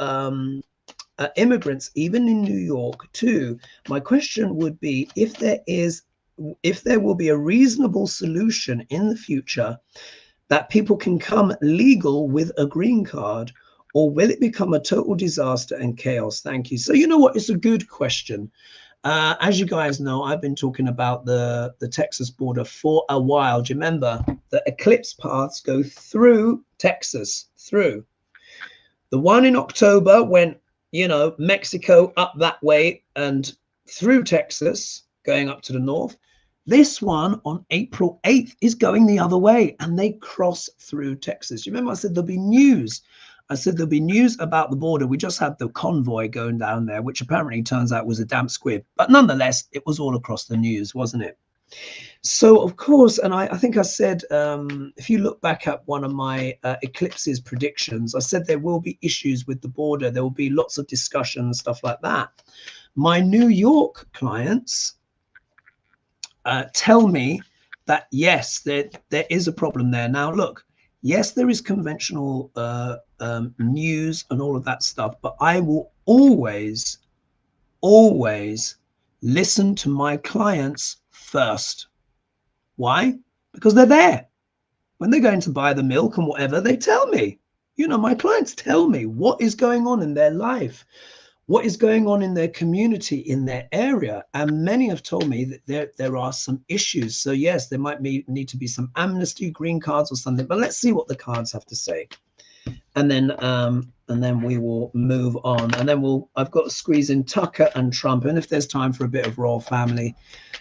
immigrants, even in New York too. My question would be, if there will be a reasonable solution in the future that people can come legal with a green card, or will it become a total disaster and chaos? Thank you. So you know what? It's a good question. As you guys know, I've been talking about the Texas border for a while. Do you remember the eclipse paths go through Texas, through? The one in October went, Mexico up that way and through Texas, going up to the north. This one on April 8th is going the other way, and they cross through Texas. You remember I said there'll be news. I said there'll be news about the border. We just had the convoy going down there, which apparently turns out was a damp squib. But nonetheless, it was all across the news, wasn't it? So, of course, and I think I said, if you look back at one of my eclipses predictions, I said there will be issues with the border. There will be lots of discussion, stuff like that. My New York clients tell me that, yes, there is a problem there. Now, look, yes, there is conventional news and all of that stuff, but I will always listen to my clients first. Why? Because they're there. When they're going to buy the milk and whatever, they tell me. You know, my clients tell me what is going on in their life, what is going on in their community, in their area. And many have told me that there are some issues. So yes, there might need to be some amnesty, green cards or something, but let's see what the cards have to say. And then we will move on. And then I've got to squeeze in Tucker and Trump. And if there's time for a bit of royal family,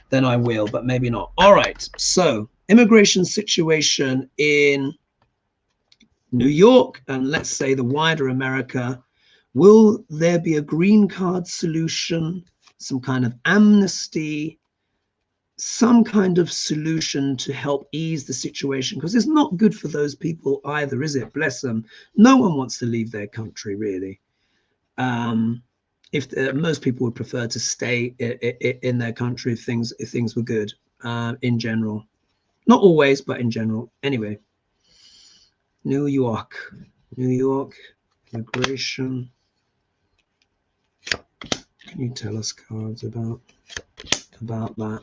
then I will, but maybe not. All right. So immigration situation in New York, and let's say the wider America. Will there be a green card solution, some kind of amnesty, some kind of solution to help ease the situation? Because it's not good for those people either, is it? Bless them. No one wants to leave their country, really. Most people would prefer to stay in their country if things were good, in general. Not always, but in general. Anyway, New York, immigration. Can you tell us cards about that?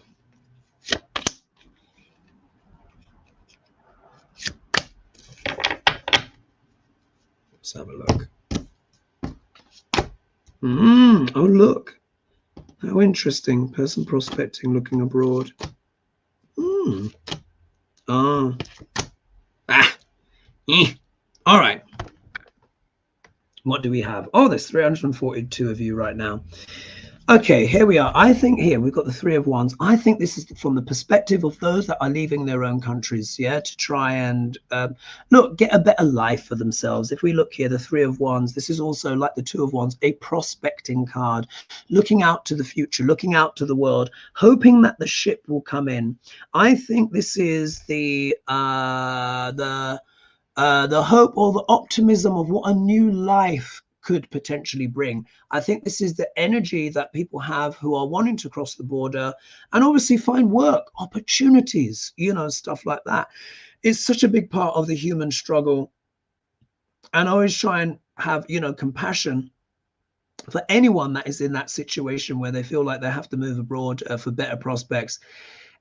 Let's have a look. Oh, look. How interesting. Person prospecting, looking abroad. All right. What do we have? Oh, there's 342 of you right now. Okay, here we are. I think here we've got the Three of Wands. I think this is from the perspective of those that are leaving their own countries, yeah, to try and get a better life for themselves. If we look here, the Three of Wands, this is also like the Two of Wands, a prospecting card, looking out to the future, looking out to the world, hoping that the ship will come in. I think this is the hope or the optimism of what a new life could potentially bring. I think this is the energy that people have who are wanting to cross the border and obviously find work, opportunities, stuff like that. It's such a big part of the human struggle. And I always try and have, compassion for anyone that is in that situation where they feel like they have to move abroad for better prospects.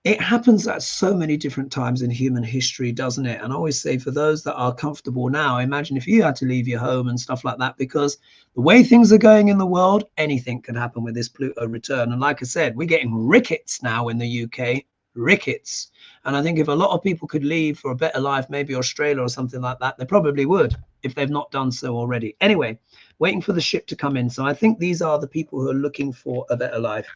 It happens at so many different times in human history, doesn't it? And I always say, for those that are comfortable now, imagine if you had to leave your home and stuff like that, because the way things are going in the world, anything can happen with this Pluto return. And like I said, we're getting rickets now in the UK, rickets. And I think if a lot of people could leave for a better life, maybe Australia or something like that, they probably would if they've not done so already. Anyway, waiting for the ship to come in. So I think these are the people who are looking for a better life.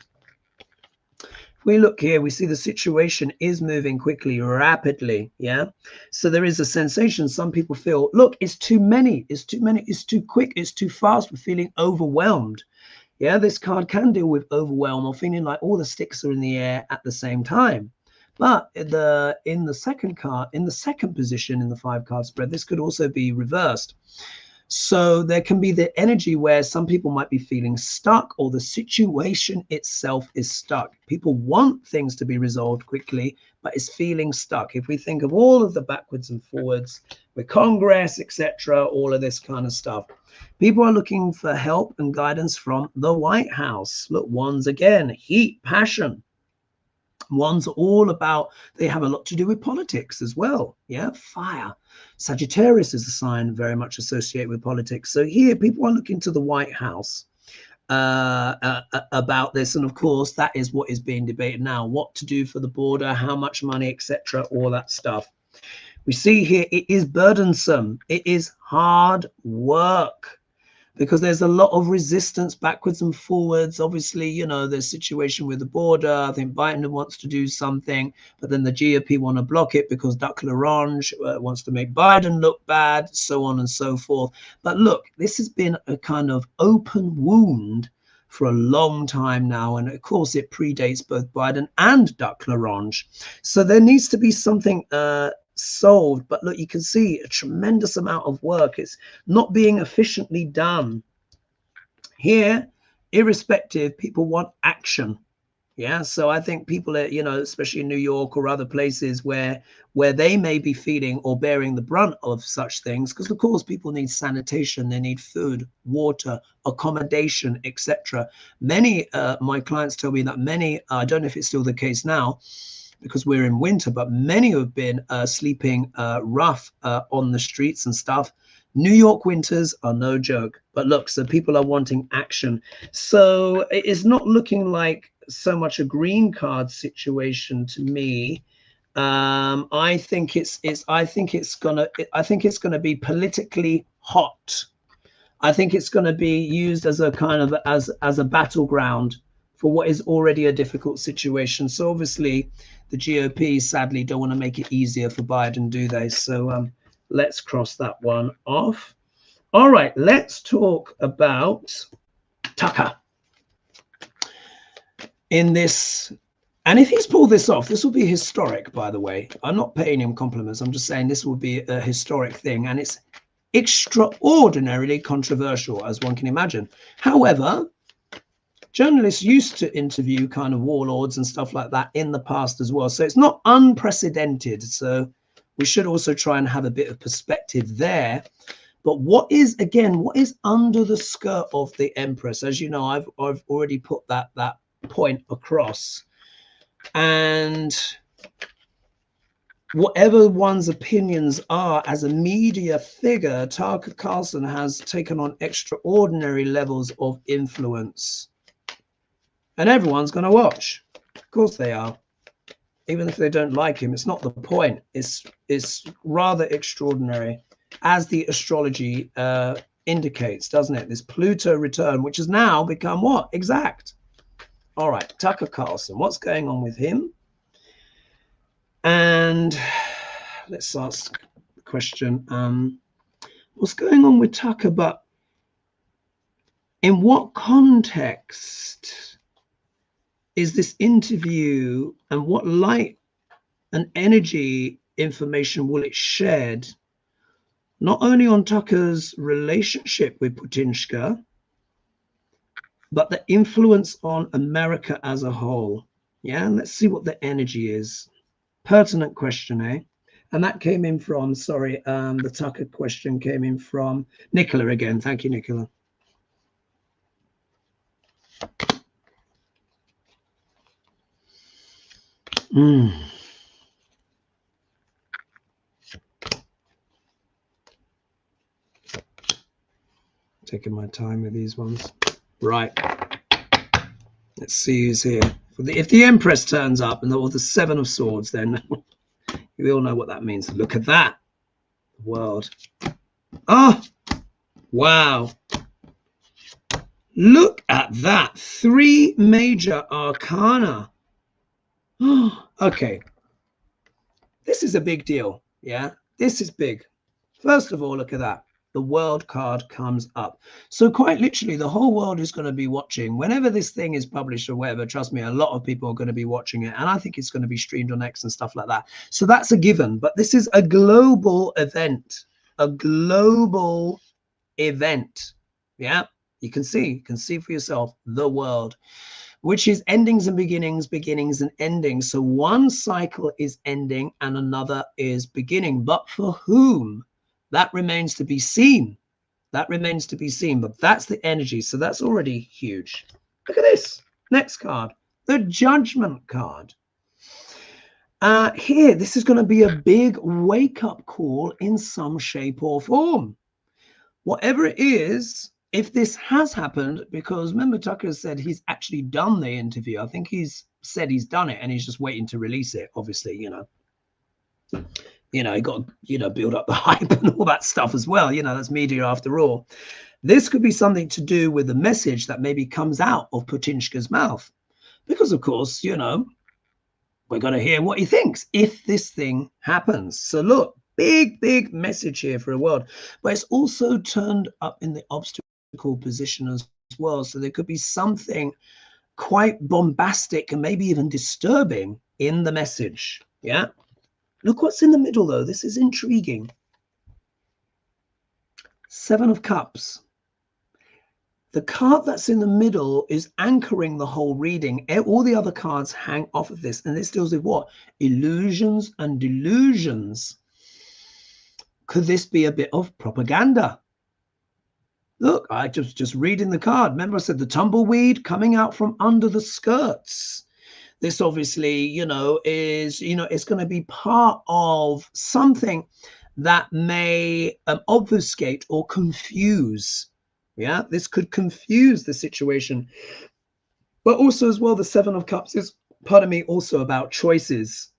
We look here, we see the situation is moving quickly, rapidly, yeah? So there is a sensation. Some people feel, look, it's too many, it's too quick, it's too fast. We're feeling overwhelmed. Yeah, this card can deal with overwhelm or feeling like all the sticks are in the air at the same time. But in the second position in the 5-card spread, this could also be reversed. So there can be the energy where some people might be feeling stuck, or the situation itself is stuck. People want things to be resolved quickly, but it's feeling stuck. If we think of all of the backwards and forwards with Congress, etc., all of this kind of stuff, people are looking for help and guidance from the White House. Look, Wands again, heat, passion. Wands are all about, they have a lot to do with politics as well. Yeah, fire. Sagittarius is a sign very much associated with politics. So here people are looking to the White House about this. And of course, that is what is being debated now, what to do for the border, how much money, etc., all that stuff. We see here it is burdensome. It is hard work, because there's a lot of resistance backwards and forwards. Obviously, there's situation with the border. I think Biden wants to do something, but then the GOP want to block it because Duck L'Orange wants to make Biden look bad, so on and so forth. But look, this has been a kind of open wound for a long time now. And of course, it predates both Biden and Duck Larange. So there needs to be something solved. But look, you can see a tremendous amount of work. It's not being efficiently done. Here, irrespective, people want action. Yeah, so I think people are, you know, especially in New York or other places where they may be feeling or bearing the brunt of such things, because of course people need sanitation, they need food, water, accommodation, etc. Many my clients tell me that many, I don't know if it's still the case now because we're in winter, but many have been sleeping rough on the streets and stuff. New York winters are no joke. But look, so people are wanting action. So it is not looking like so much a green card situation to me. I think it's gonna be politically hot. I think it's going to be used as a kind of as a battleground for what is already a difficult situation. So obviously the GOP sadly don't want to make it easier for Biden, do they? So let's cross that one off. All right, let's talk about Tucker in this. And if he's pulled this off, this will be historic, by the way. I'm not paying him compliments. I'm just saying this will be a historic thing. And it's extraordinarily controversial, as one can imagine. However, journalists used to interview kind of warlords and stuff like that in the past as well. So it's not unprecedented. So we should also try and have a bit of perspective there. But what is under the skirt of the Empress? As you know, I've already put that point across. And whatever one's opinions are as a media figure, Tucker Carlson has taken on extraordinary levels of influence. And everyone's going to watch. Of course they are. Even if they don't like him, it's not the point. It's rather extraordinary, as the astrology indicates, doesn't it? This Pluto return, which has now become what? Exact. All right, Tucker Carlson, what's going on with him? And let's ask the question, what's going on with Tucker, but in what context is this interview, and what light and energy information will it shed, not only on Tucker's relationship with Putinska, but the influence on America as a whole? Yeah, let's see what the energy is. Pertinent question, eh? And that came in from, sorry, the Tucker question came in from Nicola again. Thank you, Nicola. Taking my time with these ones. Right. Let's see who's here. If the Empress turns up and the Seven of Swords, then we all know what that means. Look at that. The world. Oh, wow. Look at that. 3 major arcana. Oh, okay. This is a big deal. Yeah, this is big. First of all, look at that. The world card comes up. So quite literally, the whole world is going to be watching. Whenever this thing is published or whatever, trust me, a lot of people are going to be watching it. And I think it's going to be streamed on X and stuff like that. So that's a given. But this is a global event. A global event. Yeah, you can see for yourself the world, which is endings and beginnings, beginnings and endings. So one cycle is ending and another is beginning. But for whom? That remains to be seen. That remains to be seen. But that's the energy. So that's already huge. Look at this. Next card. The Judgment card. Here, this is going to be a big wake-up call in some shape or form. Whatever it is, if this has happened, because remember Tucker said he's actually done the interview. I think he's said he's done it and he's just waiting to release it, obviously, you know. You know, you got to, you know, build up the hype and all that stuff as well. You know, that's media after all. This could be something to do with the message that maybe comes out of Putinska's mouth. Because, of course, you know, we're going to hear what he thinks if this thing happens. So, look, big message here for the world. But it's also turned up in the obstacle position as well. So there could be something quite bombastic and maybe even disturbing in the message. Yeah. Look what's in the middle, though. This is intriguing. 7 of Cups. The card that's in the middle is anchoring the whole reading. All the other cards hang off of this. And this deals with what? Illusions and delusions. Could this be a bit of propaganda? Look, I just reading the card. Remember I said the tumbleweed coming out from under the skirts. This obviously, is, it's going to be part of something that may obfuscate or confuse. Yeah, this could confuse the situation. But also as well, the 7 of Cups is, pardon me, also about choices.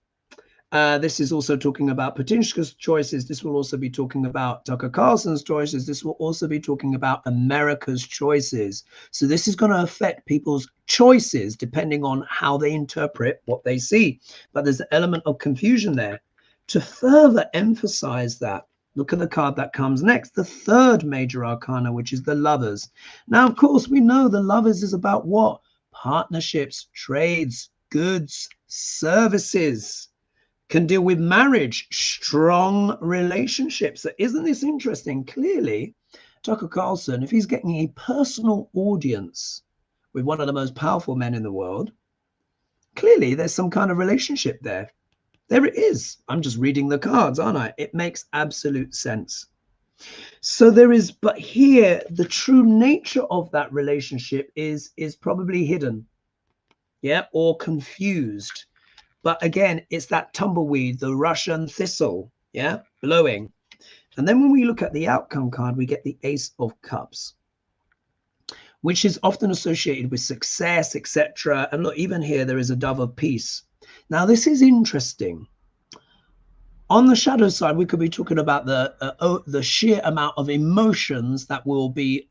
This is also talking about Putin's choices. This will also be talking about Tucker Carlson's choices. This will also be talking about America's choices. So this is going to affect people's choices depending on how they interpret what they see. But there's an element of confusion there. To further emphasize that, look at the card that comes next, the 3rd major arcana, which is the Lovers. Now, of course, we know the Lovers is about what? Partnerships, trades, goods, services. Can deal with marriage, strong relationships. So isn't this interesting? Clearly, Tucker Carlson, if he's getting a personal audience with one of the most powerful men in the world, clearly there's some kind of relationship there. There it is. I'm just reading the cards, aren't I? It makes absolute sense. So there is, but here, the true nature of that relationship is probably hidden, yeah, or confused. But again, it's that tumbleweed, the Russian thistle, yeah, blowing. And then when we look at the outcome card, we get the Ace of Cups, which is often associated with success, etc. And look, even here, there is a dove of peace. Now, this is interesting. On the shadow side, we could be talking about the sheer amount of emotions that will be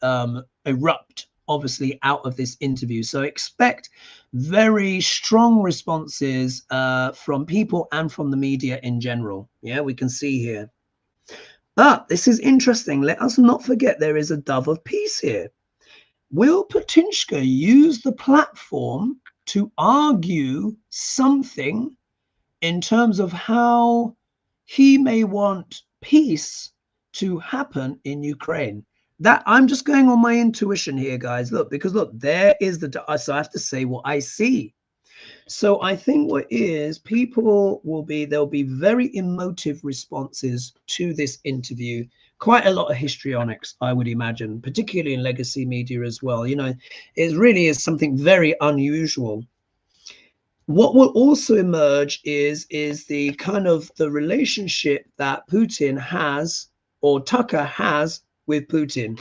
erupt, obviously, out of this interview. So expect very strong responses from people and from the media in general. Yeah, we can see here. But this is interesting. Let us not forget there is a dove of peace here. Will Putinska use the platform to argue something in terms of how he may want peace to happen in Ukraine? That I'm just going on my intuition here, guys. Look, because look, there is the, so I have to say what I see. So I think what is, people will be, there'll be very emotive responses to this interview. Quite a lot of histrionics, I would imagine, particularly in legacy media as well. It really is something very unusual. What will also emerge is the kind of the relationship that Putin has, or Tucker has, with Putin.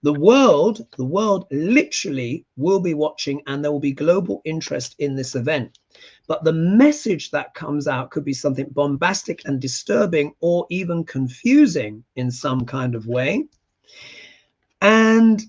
The world literally will be watching, and there will be global interest in this event. But the message that comes out could be something bombastic and disturbing, or even confusing in some kind of way. And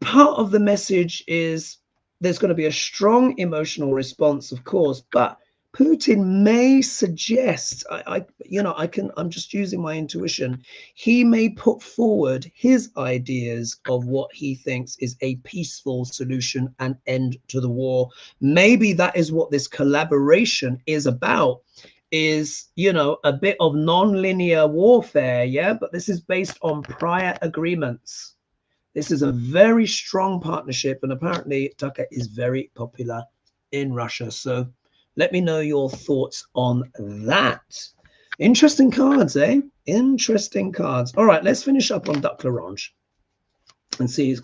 part of the message is there's going to be a strong emotional response, of course, but Putin may suggest, I'm just using my intuition, he may put forward his ideas of what he thinks is a peaceful solution and end to the war. Maybe that is what this collaboration is about, is, a bit of non-linear warfare, yeah? But this is based on prior agreements. This is a very strong partnership, and apparently Tucker is very popular in Russia. So let me know your thoughts on that. Interesting cards, eh? Interesting cards. All right, let's finish up on Duck L'Orange and see.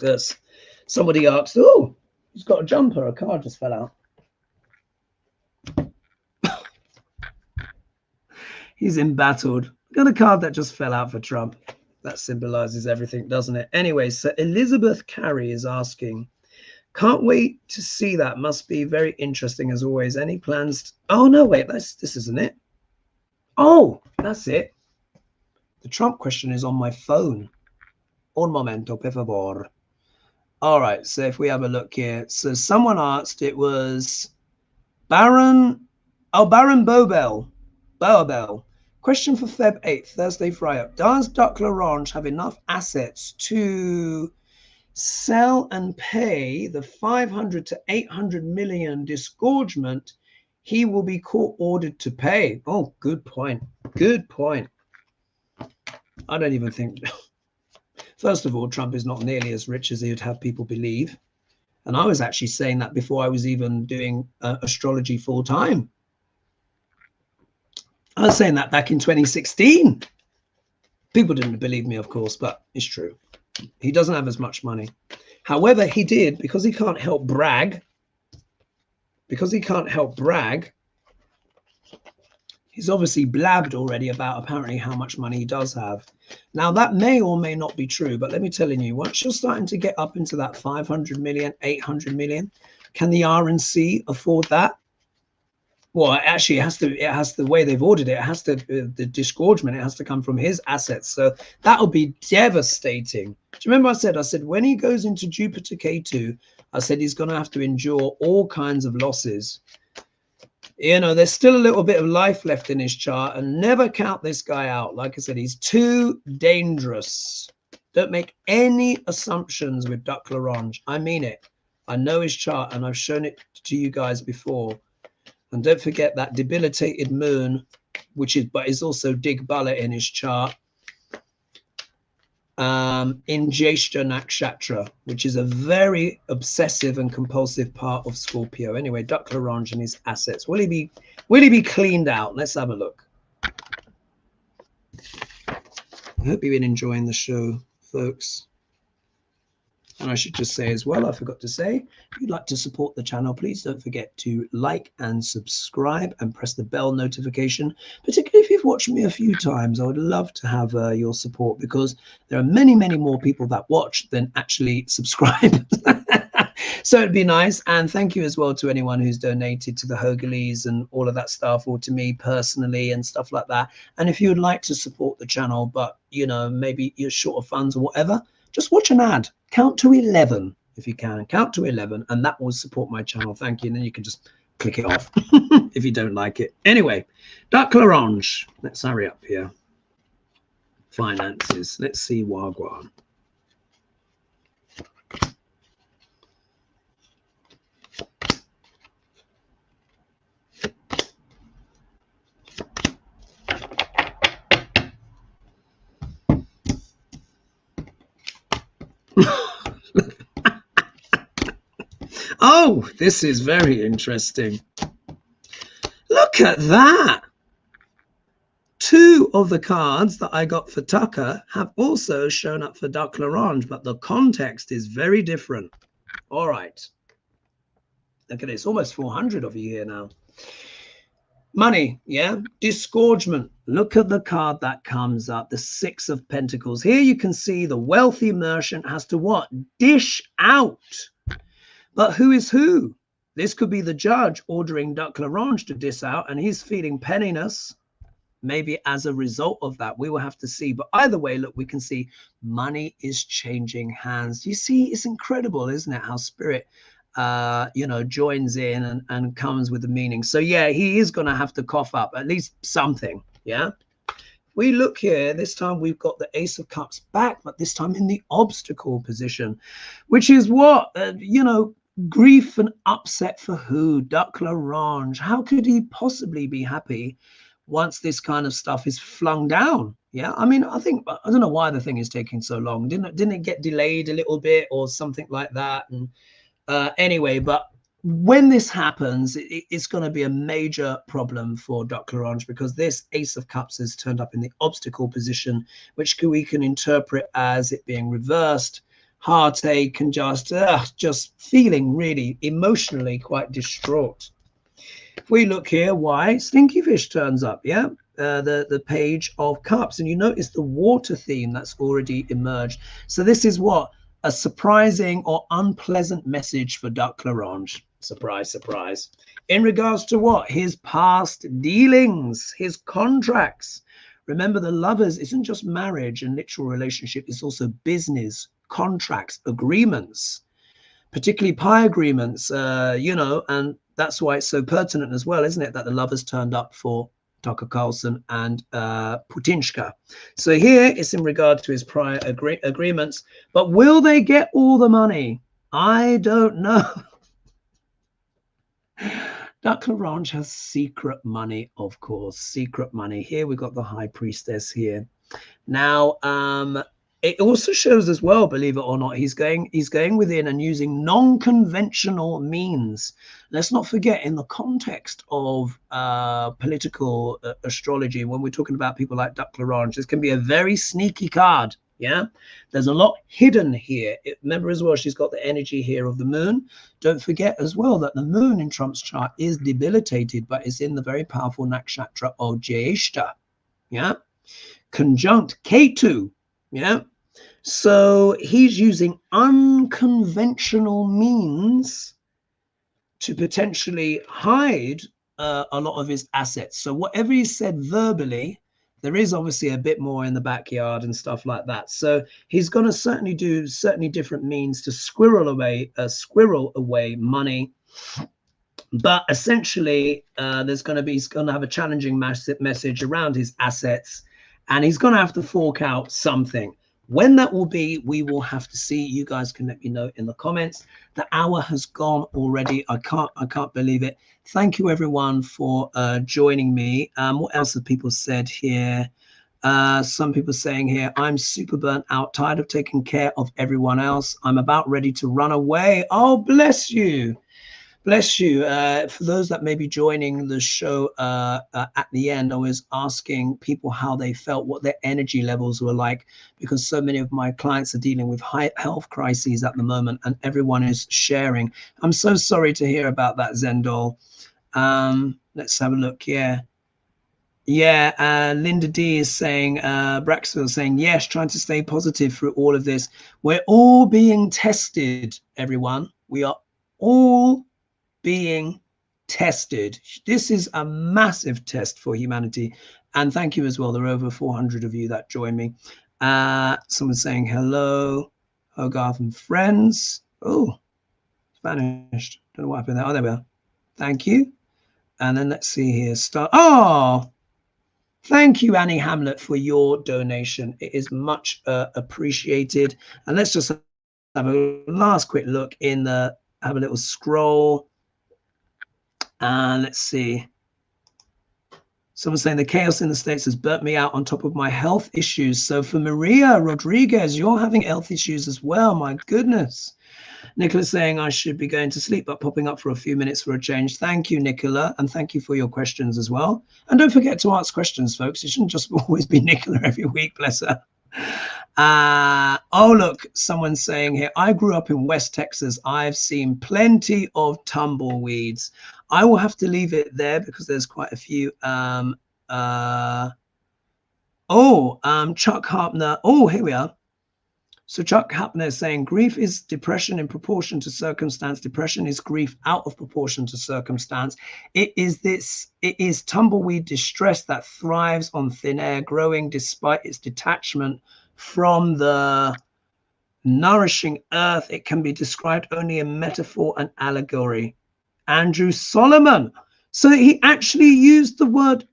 Somebody asked, oh, he's got a jumper. A card just fell out. He's embattled. Got a card that just fell out for Trump. That symbolizes everything, doesn't it? Anyway, so Elizabeth Carey is asking, can't wait to see that. Must be very interesting as always. Any plans? Oh, no, wait, this isn't it. Oh, that's it. The Trump question is on my phone. Un momento, per favor. All right, so if we have a look here. So someone asked, it was Baron Bobel. Question for Feb 8th, Thursday fry up. Does Duck L'Orange have enough assets to sell and pay the 500 to 800 million disgorgement, he will be court ordered to pay. Oh, good point. Good point. I don't even think, first of all, Trump is not nearly as rich as he would have people believe. And I was actually saying that before I was even doing astrology full time. I was saying that back in 2016. People didn't believe me, of course, but it's true. He doesn't have as much money. However, he did, because he can't help brag, he's obviously blabbed already about apparently how much money he does have. Now, that may or may not be true, but let me tell you, once you're starting to get up into that 500 million, 800 million, can the RNC afford that? Well, actually, it has the way they've ordered it, it has to, the disgorgement, it has to come from his assets. So that'll be devastating. Do you remember I said, when he goes into Jupiter K2, I said he's going to have to endure all kinds of losses. You know, there's still a little bit of life left in his chart, and never count this guy out. Like I said, he's too dangerous. Don't make any assumptions with Duck Larange. I mean it. I know his chart, and I've shown it to you guys before. And don't forget that debilitated moon, but is also Dig Bala in his chart, in Jyeshta Nakshatra, which is a very obsessive and compulsive part of Scorpio. Anyway, Duck Larange and his assets. Will he be cleaned out? Let's have a look. I hope you've been enjoying the show, folks. And I should just say as well, I forgot to say, if you'd like to support the channel, please don't forget to like and subscribe and press the bell notification. Particularly if you've watched me a few times, I would love to have your support, because there are many, many more people that watch than actually subscribe. So it'd be nice. And thank you as well to anyone who's donated to the HoGaLes and all of that stuff, or to me personally and stuff like that. And if you would like to support the channel, but, you know, maybe you're short of funds or whatever, just watch an ad. Count to 11 if you can. Count to 11, and that will support my channel. Thank you. And then you can just click it off if you don't like it. Anyway, Duck Larange. Let's hurry up here. Finances. Let's see Wagwan. Oh, this is very interesting. Look at that. Two of the cards that I got for Tucker have also shown up for Duck Larange, but the context is very different. All right. Look at it. It's almost 400 of you here now. Money, yeah. Disgorgement. Look at the card that comes up, the Six of Pentacles. Here you can see the wealthy merchant has to what? Dish out. But who is who? This could be the judge ordering Duck Larange to dish out, and he's feeling penniless. Maybe as a result of that, we will have to see. But either way, look, we can see money is changing hands. You see, it's incredible, isn't it? How spirit, you know, joins in and comes with the meaning. So yeah, he is going to have to cough up at least something. Yeah. We look here, this time we've got the Ace of Cups back, but this time in the obstacle position, which is what, you know, grief and upset for who? Duck Larange. How could he possibly be happy once this kind of stuff is flung down? Yeah, I mean, I don't know why the thing is taking so long. Didn't it get delayed a little bit or something like that? And anyway, but when this happens, it's going to be a major problem for Duck Larange, because this Ace of Cups has turned up in the obstacle position, which we can interpret as it being reversed, heartache, and just feeling really emotionally quite distraught. If we look here, why Stinky Fish turns up, yeah, the Page of Cups, and you notice the water theme that's already emerged. So this is what? A surprising or unpleasant message for Duck Larange. Surprise, surprise. In regards to what? His past dealings, his contracts. Remember, the Lovers isn't just marriage and literal relationship, it's also business, contracts, agreements, particularly pie agreements, you know, and that's why it's so pertinent as well, isn't it, that the Lovers turned up for Tucker Carlson and Putinska. So here it's in regard to his prior agreements, but will they get all the money? I don't know. Duck Ranch has secret money, of course, secret money. Here we've got the High Priestess here. Now, it also shows as well, believe it or not, he's going within and using non-conventional means. Let's not forget, in the context of political astrology, when we're talking about people like Duck Larange, this can be a very sneaky card. Yeah, there's a lot hidden here. Remember as well, she's got the energy here of the moon. Don't forget as well that the moon in Trump's chart is debilitated, but it's in the very powerful nakshatra of Jyeshta. Yeah, conjunct Ketu. Yeah, so he's using unconventional means to potentially hide a lot of his assets. So whatever he said verbally, there is obviously a bit more in the backyard and stuff like that. So he's going to certainly do different means to squirrel away money. But essentially, he's going to have a challenging message around his assets, and he's going to have to fork out something. When that will be, we will have to see. You guys can let me know in the comments. The hour has gone already. I can't believe it. Thank you everyone for joining me. What else have people said here? Some people saying here, I'm super burnt out, tired of taking care of everyone else. I'm about ready to run away. Oh, bless you. Bless you. For those that may be joining the show at the end, I was asking people how they felt, what their energy levels were like, because so many of my clients are dealing with high health crises at the moment, and everyone is sharing. I'm so sorry to hear about that, Zendol. Let's have a look. Yeah. Linda D is saying, Braxville saying, yes, trying to stay positive through all of this. We're all being tested, everyone. We are all being tested. This is a massive test for humanity. And thank you as well. There are over 400 of you that join me. Someone's saying hello, Hogarth and friends. Oh, vanished. Don't know what happened there. Oh, there we are. Thank you. And then let's see here. Oh, thank you, Annie Hamlet, for your donation. It is much appreciated. And let's just have a last quick look in the, have a little scroll. And let's see. Someone's saying the chaos in the States has burnt me out on top of my health issues. So for Maria Rodriguez, you're having health issues as well. My goodness. Nicola's saying I should be going to sleep, but popping up for a few minutes for a change. Thank you, Nicola. And thank you for your questions as well. And don't forget to ask questions, folks. It shouldn't just always be Nicola every week, bless her. Oh, look, someone's saying here, I grew up in West Texas. I've seen plenty of tumbleweeds. I will have to leave it there because there's quite a few. Chuck Harpner. Oh, here we are. So Chuck Harpner is saying grief is depression in proportion to circumstance. Depression is grief out of proportion to circumstance. It is tumbleweed distress that thrives on thin air, growing despite its detachment from the nourishing earth. It can be described only in metaphor and allegory. Andrew Solomon. So he actually used the word.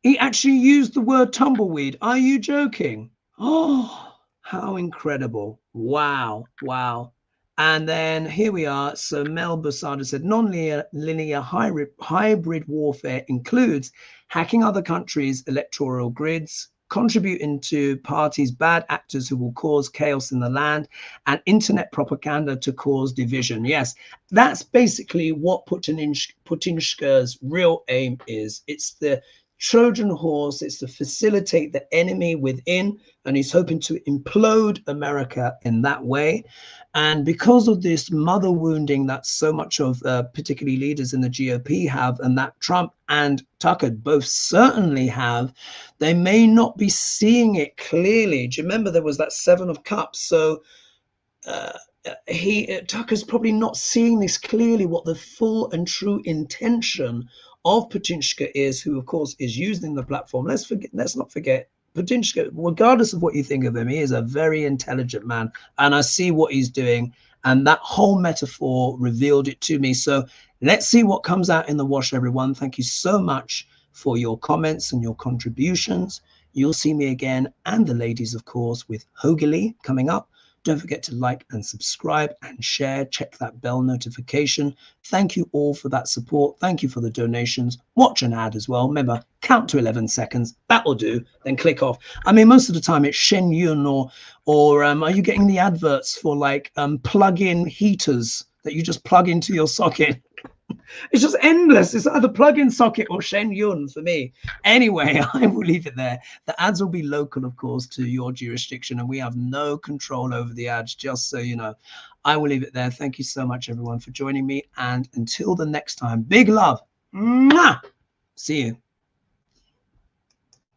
He actually used the word tumbleweed. Are you joking? Oh, how incredible. Wow. Wow. And then here we are. So Mel Busada said non-linear hybrid warfare includes hacking other countries' electoral grids, contributing to parties, bad actors who will cause chaos in the land, and internet propaganda to cause division. Yes, that's basically what Putinska's real aim is. It's the Trojan horse. It's to facilitate the enemy within, and he's hoping to implode America in that way. And because of this mother wounding that so much of particularly leaders in the GOP have, and that Trump and Tucker both certainly have, they may not be seeing it clearly. Do you remember there was that 7 of Cups? So Tucker's probably not seeing this clearly, what the full and true intention of Putinska is, who of course is using the platform. Let's not forget Putinska, regardless of what you think of him, he is a very intelligent man, and I see what he's doing. And that whole metaphor revealed it to me. So let's see what comes out in the wash, everyone. Thank you so much for your comments and your contributions. You'll see me again, and the ladies, of course, with HoGaLe coming up. Don't forget to like and subscribe and share. Check that bell notification. Thank you all for that support. Thank you for the donations. Watch an ad as well. Remember, count to 11 seconds. That will do. Then click off. I mean, most of the time it's Shen Yun or are you getting the adverts for like plug-in heaters that you just plug into your socket? It's just endless. It's either plug-in socket or Shen Yun for me. Anyway, I will leave it there. The ads will be local, of course, to your jurisdiction, and we have no control over the ads, just so you know. I will leave it there. Thank you so much, everyone, for joining me. And until the next time, big love. Mwah! See you.